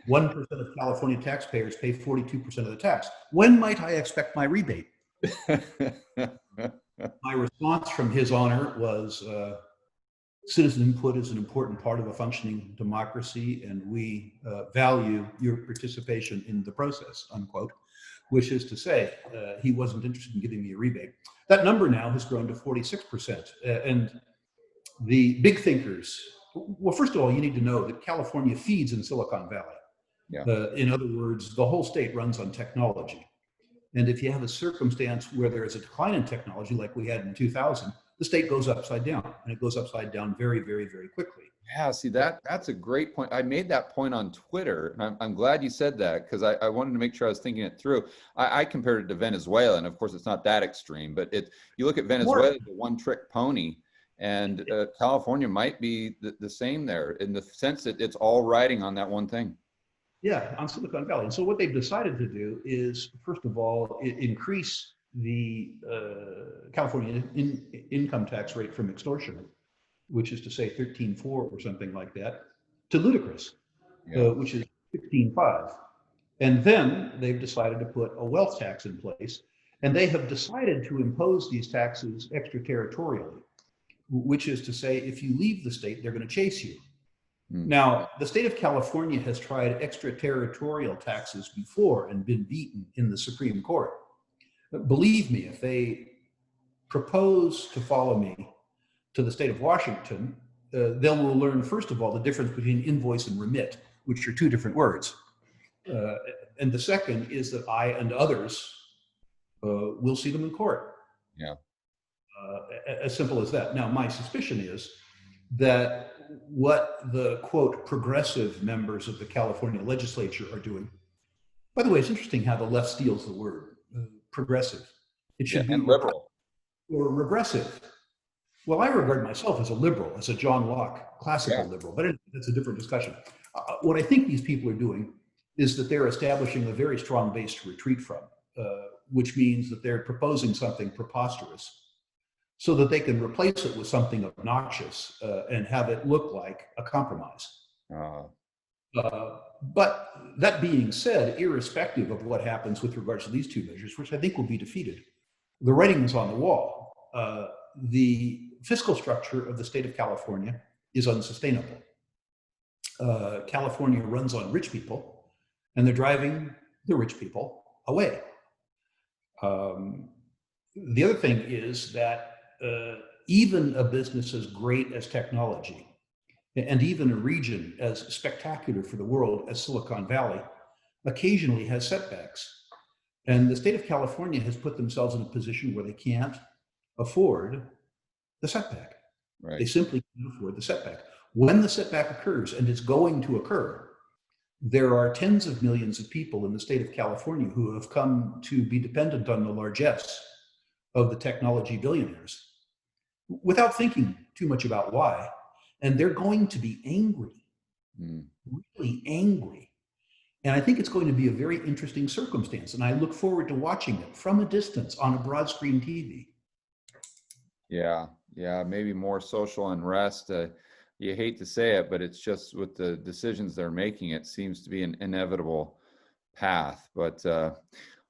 1% of California taxpayers pay 42% of the tax. When might I expect my rebate? My response from his honor was, citizen input is an important part of a functioning democracy, and we value your participation in the process, unquote, which is to say, he wasn't interested in giving me a rebate. That number now has grown to 46%. And the big thinkers, well, first of all, you need to know that California feeds in Silicon Valley. Yeah. In other words, the whole state runs on technology. And if you have a circumstance where there is a decline in technology like we had in 2000, the state goes upside down, and it goes upside down very, very, very quickly. Yeah, see, that's a great point. I made that point on Twitter, and I'm glad you said that, because I wanted to make sure I was thinking it through. I compared it to Venezuela, and of course it's not that extreme, but you look at Venezuela, the one-trick pony, and California might be the same there in the sense that it's all riding on that one thing. Yeah, on Silicon Valley. And so what they've decided to do is, first of all, increase the California income tax rate from extortionate, which is to say 13.4 or something like that, to ludicrous. Yeah. which is 16.5. And then they've decided to put a wealth tax in place, and they have decided to impose these taxes extraterritorially, which is to say, if you leave the state, they're going to chase you. Now, the state of California has tried extraterritorial taxes before and been beaten in the Supreme Court. Believe me, if they propose to follow me to the state of Washington, they will learn, first of all, the difference between invoice and remit, which are two different words. And the second is that I and others will see them in court. Yeah. As simple as that. Now, my suspicion is that what the, quote, progressive members of the California legislature are doing, by the way, it's interesting how the left steals the word progressive. It should be liberal or regressive. Well, I regard myself as a liberal, as a John Locke classical liberal, but that's a different discussion. What I think these people are doing is that they're establishing a very strong base to retreat from, which means that they're proposing something preposterous so that they can replace it with something obnoxious and have it look like a compromise. But that being said, irrespective of what happens with regards to these two measures, which I think will be defeated, the writing's on the wall. The fiscal structure of the state of California is unsustainable. California runs on rich people, and they're driving the rich people away. The other thing is that even a business as great as technology, and even a region as spectacular for the world as Silicon Valley, occasionally has setbacks. And the state of California has put themselves in a position where they can't afford the setback. Right. They simply can't afford the setback. When the setback occurs, and it's going to occur, there are tens of millions of people in the state of California who have come to be dependent on the largesse of the technology billionaires without thinking too much about why. And they're going to be angry, really angry. And I think it's going to be a very interesting circumstance. And I look forward to watching it from a distance on a broad screen TV. Yeah, maybe more social unrest. You hate to say it, but it's just with the decisions they're making, it seems to be an inevitable path. But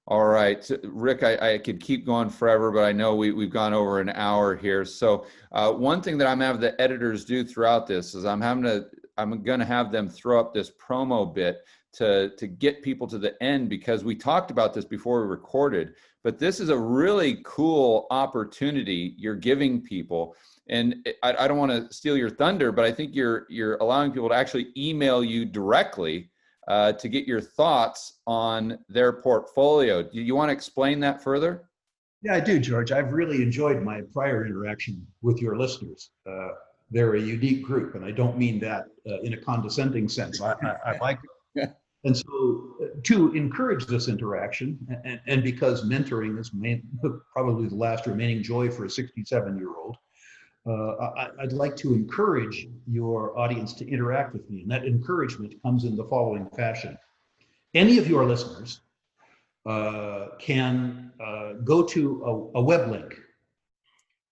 all right, Rick, I could keep going forever, but I know we've gone over an hour here. So one thing that I'm having the editors do throughout this is I'm going to have them throw up this promo bit to get people to the end, because we talked about this before we recorded, but this is a really cool opportunity you're giving people. And I don't want to steal your thunder, but I think you're allowing people to actually email you directly to get your thoughts on their portfolio. Do you want to explain that further? Yeah, I do, George. I've really enjoyed my prior interaction with your listeners. They're a unique group, and I don't mean that in a condescending sense. I like it. And so to encourage this interaction, and because mentoring is probably the last remaining joy for a 67-year-old, I'd like to encourage your audience to interact with me. And that encouragement comes in the following fashion. Any of your listeners can go to a web link,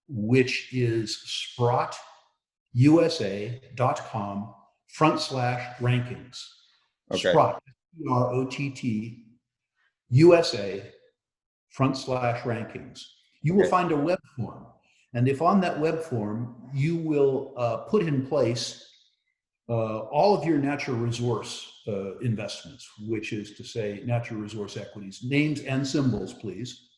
which is sprotusa.com/rankings. Okay. Sprott, SPROTT, USA/rankings. You will find a web form. And if on that web form, you will put in place all of your natural resource investments, which is to say natural resource equities, names and symbols, please,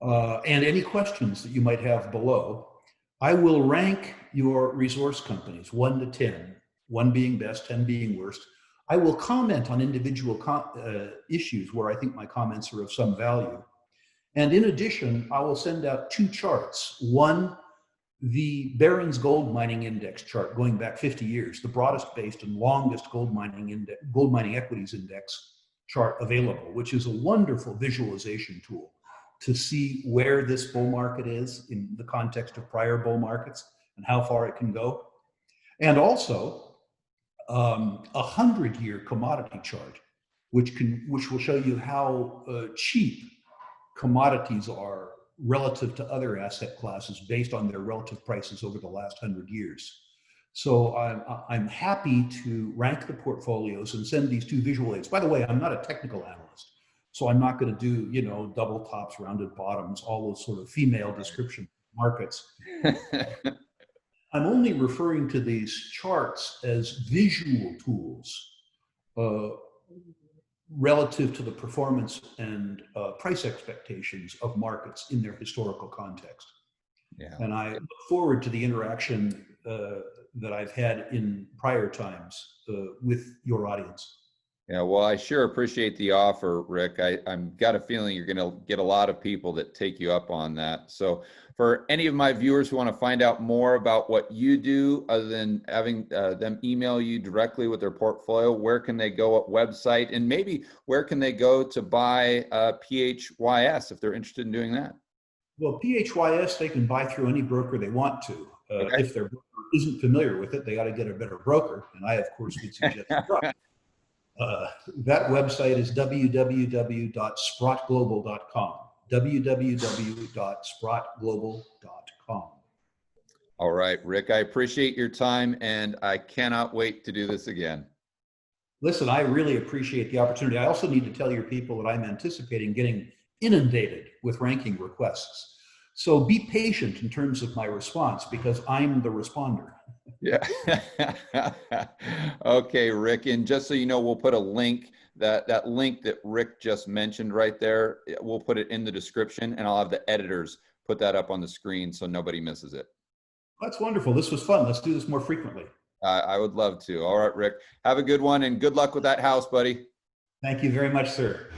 and any questions that you might have below, I will rank your resource companies 1 to 10, 1 being best, 10 being worst. I will comment on individual issues where I think my comments are of some value. And in addition, I will send out 2 charts. One, the Barron's Gold Mining Index chart going back 50 years, the broadest based and longest gold mining equities index chart available, which is a wonderful visualization tool to see where this bull market is in the context of prior bull markets and how far it can go. And also a 100-year commodity chart, which will show you how cheap commodities are relative to other asset classes based on their relative prices over the last 100 years. So I'm happy to rank the portfolios and send these two visual aids. By the way, I'm not a technical analyst, so I'm not going to do, double tops, rounded bottoms, all those sort of female description markets. I'm only referring to these charts as visual tools relative to the performance and price expectations of markets in their historical context. Yeah. And I look forward to the interaction that I've had in prior times with your audience. Yeah, well, I sure appreciate the offer, Rick. I'm got a feeling you're going to get a lot of people that take you up on that. So for any of my viewers who want to find out more about what you do, other than having them email you directly with their portfolio, where can they go? What website? And maybe where can they go to buy PHYS if they're interested in doing that? Well, PHYS, they can buy through any broker they want to. Okay. If their broker isn't familiar with it, they got to get a better broker. And I, of course, would suggest that website is www.sprottglobal.com. www.sprottglobal.com. All right, Rick, I appreciate your time, and I cannot wait to do this again. Listen, I really appreciate the opportunity. I also need to tell your people that I'm anticipating getting inundated with ranking requests. So be patient in terms of my response, because I'm the responder. Yeah. Okay, Rick. And just so you know, we'll put a link, that link that Rick just mentioned right there, we'll put it in the description, and I'll have the editors put that up on the screen so nobody misses it. That's wonderful. This was fun. Let's do this more frequently. I would love to. All right, Rick. Have a good one, and good luck with that house, buddy. Thank you very much, sir.